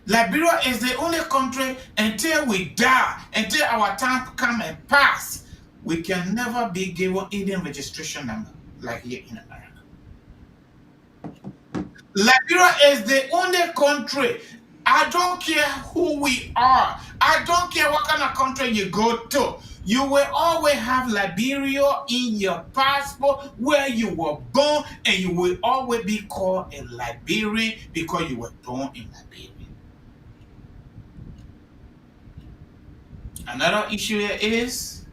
Liberia is the only country until we die, until our time come and pass, we can never be given Indian registration number like here in America. Liberia is the only country. I don't care who we are. I don't care what kind of country you go to. You will always have Liberia in your passport where you were born, and you will always be called a Liberian because you were born in Liberia. Another issue here is,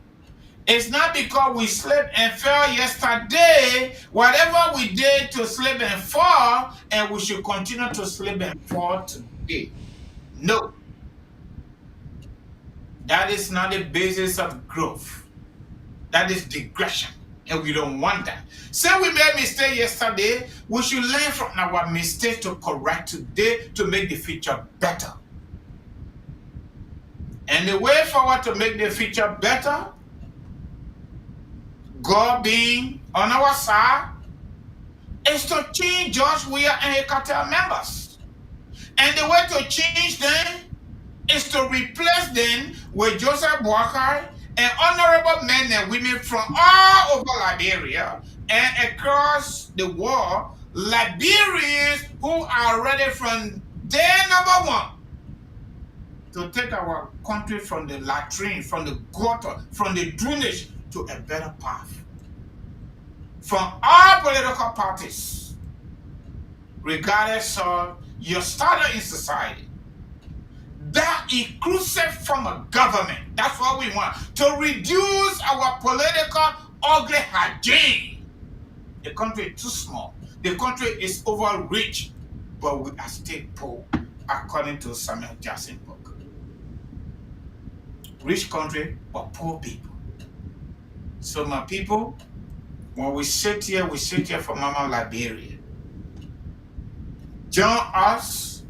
it's not because we slipped and fell yesterday, whatever we did to slip and fall, and we should continue to slip and fall today. No. That is not the basis of growth. That is digression, and we don't want that. So we made a mistake yesterday, we should learn from our mistake to correct today to make the future better. And the way forward to make the future better, God being on our side, is to change George Weah and his cartel members. And the way to change them is to replace them with Joseph Boakai and honorable men and women from all over Liberia and across the world, Liberians who are ready from day number one to take our country from the latrine, from the gutter, from the drainage to a better path. From all political parties, regardless of your status in society, that inclusive form of government, that's what we want, to reduce our political ugly hygiene. The country is too small. The country is overreached, but we are still poor, according to Samuel Jackson's book. Rich country, but poor people. So my people, when we sit here for Mama Liberia. Join us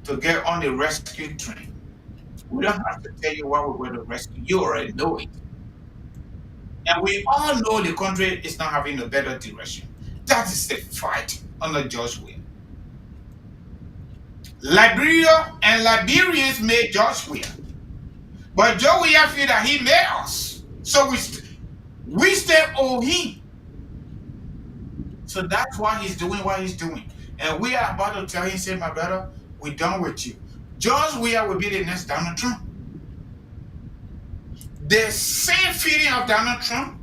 to get on the rescue train. We don't have to tell you what we're going to rescue. You already know it. And we all know the country is not having a better direction. That is the fight under George Weah. Liberia and Liberians made George Weah. But George Weah feel that he made us. So we still owe him. So that's why he's doing what he's doing. And we are about to tell him, say, my brother, we're done with you. George Weah will be the next Donald Trump. The same feeling of Donald Trump,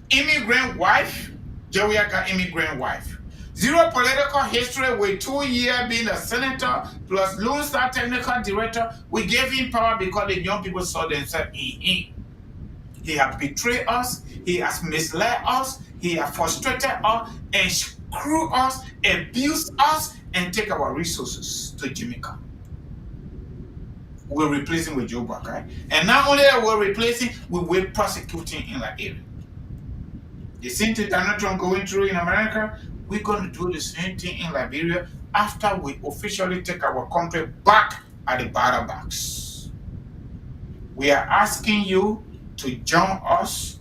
immigrant wife, George Weah got immigrant wife. Zero political history with 2 years being a senator plus Lone Star technical director. We gave him power because the young people saw themselves in him. He has betrayed us, he has misled us, he has frustrated us and screwed us, abused us, and take our resources to Jamaica. We're replacing with Joe Boakai. And not only that we're replacing, we're prosecuting in that area. The same thing Donald Trump going through in America, we're going to do the same thing in Liberia after we officially take our country back at the ballot box. We are asking you to join us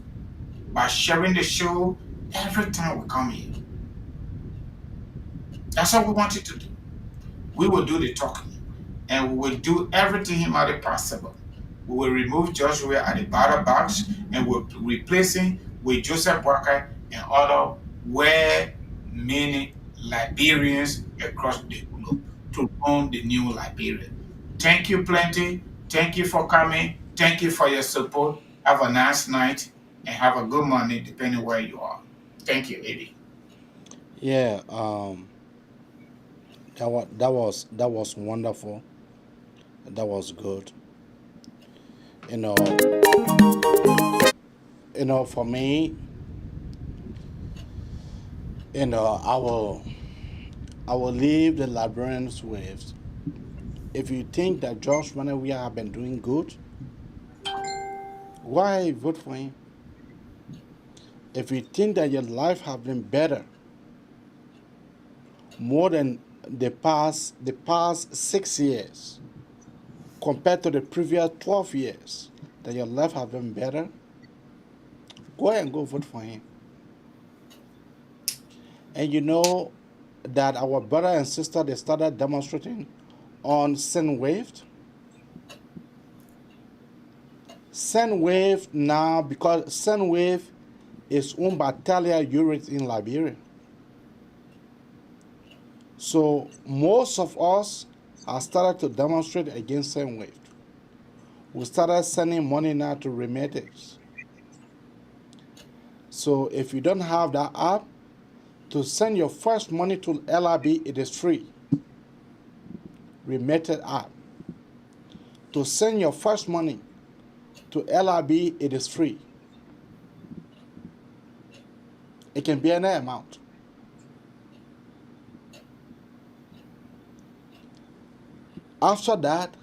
by sharing the show every time we come here. That's what we want you to do. We will do the talking, and we will do everything humanly possible. We will remove George Weah at the ballot box, and we'll replace him with Joseph Boakai and other well-meaning Liberians across the globe to own the new Liberia. Thank you plenty. Thank you for coming. Thank you for your support. Have a nice night and have a good morning depending where you are. Thank you, Eddie. Yeah, that was wonderful. That was good. You know, for me, And I will leave the Liberians with, if you think that George Weah have been doing good, why vote for him? If you think that your life have been better, more than the past 6 years, compared to the previous 12 years, that your life have been better, go ahead and go vote for him. And you know that our brother and sister, they started demonstrating on Sendwave. Sendwave now, because Sendwave is owned by TAIWON in Liberia. So most of us have started to demonstrate against Sendwave. We started sending money now to remittance. So if you don't have that app, to send your first money to LRB, it is free. Remitted app. To send your first money to LRB, it is free. It can be any amount. After that,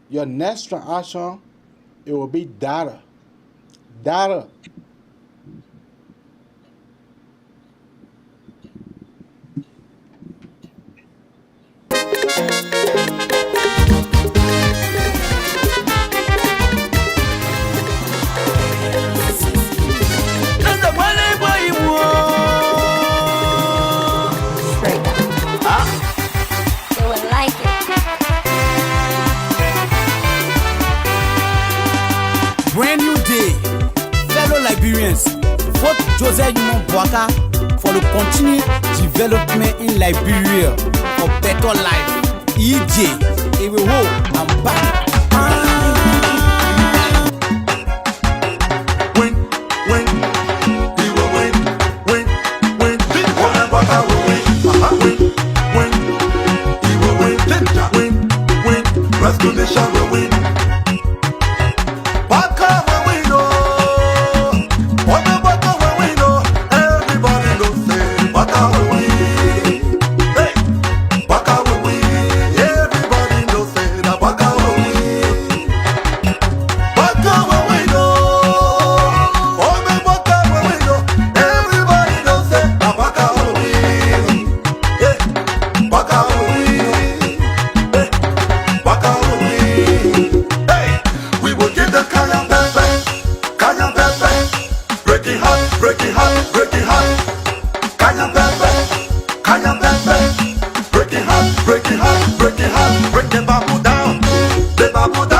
your next transaction, it will be data. Data. Brand new day, fellow Liberians, vote Joseph Boaka for the continued development in Liberia for better life. EJ, Eweho, I'm back. Restoration will win. Baka will win, oh. What the Baka will win, oh. Everybody knows say Baka will win. Hey, Baka will win. Everybody knows say that Baka will win. Baka will win, oh. What the Baka will win, oh. Everybody knows say that Baka will win. Hey, Baka will win. Break it hard, Kaya Pepe, break it hard, break the bamboo down,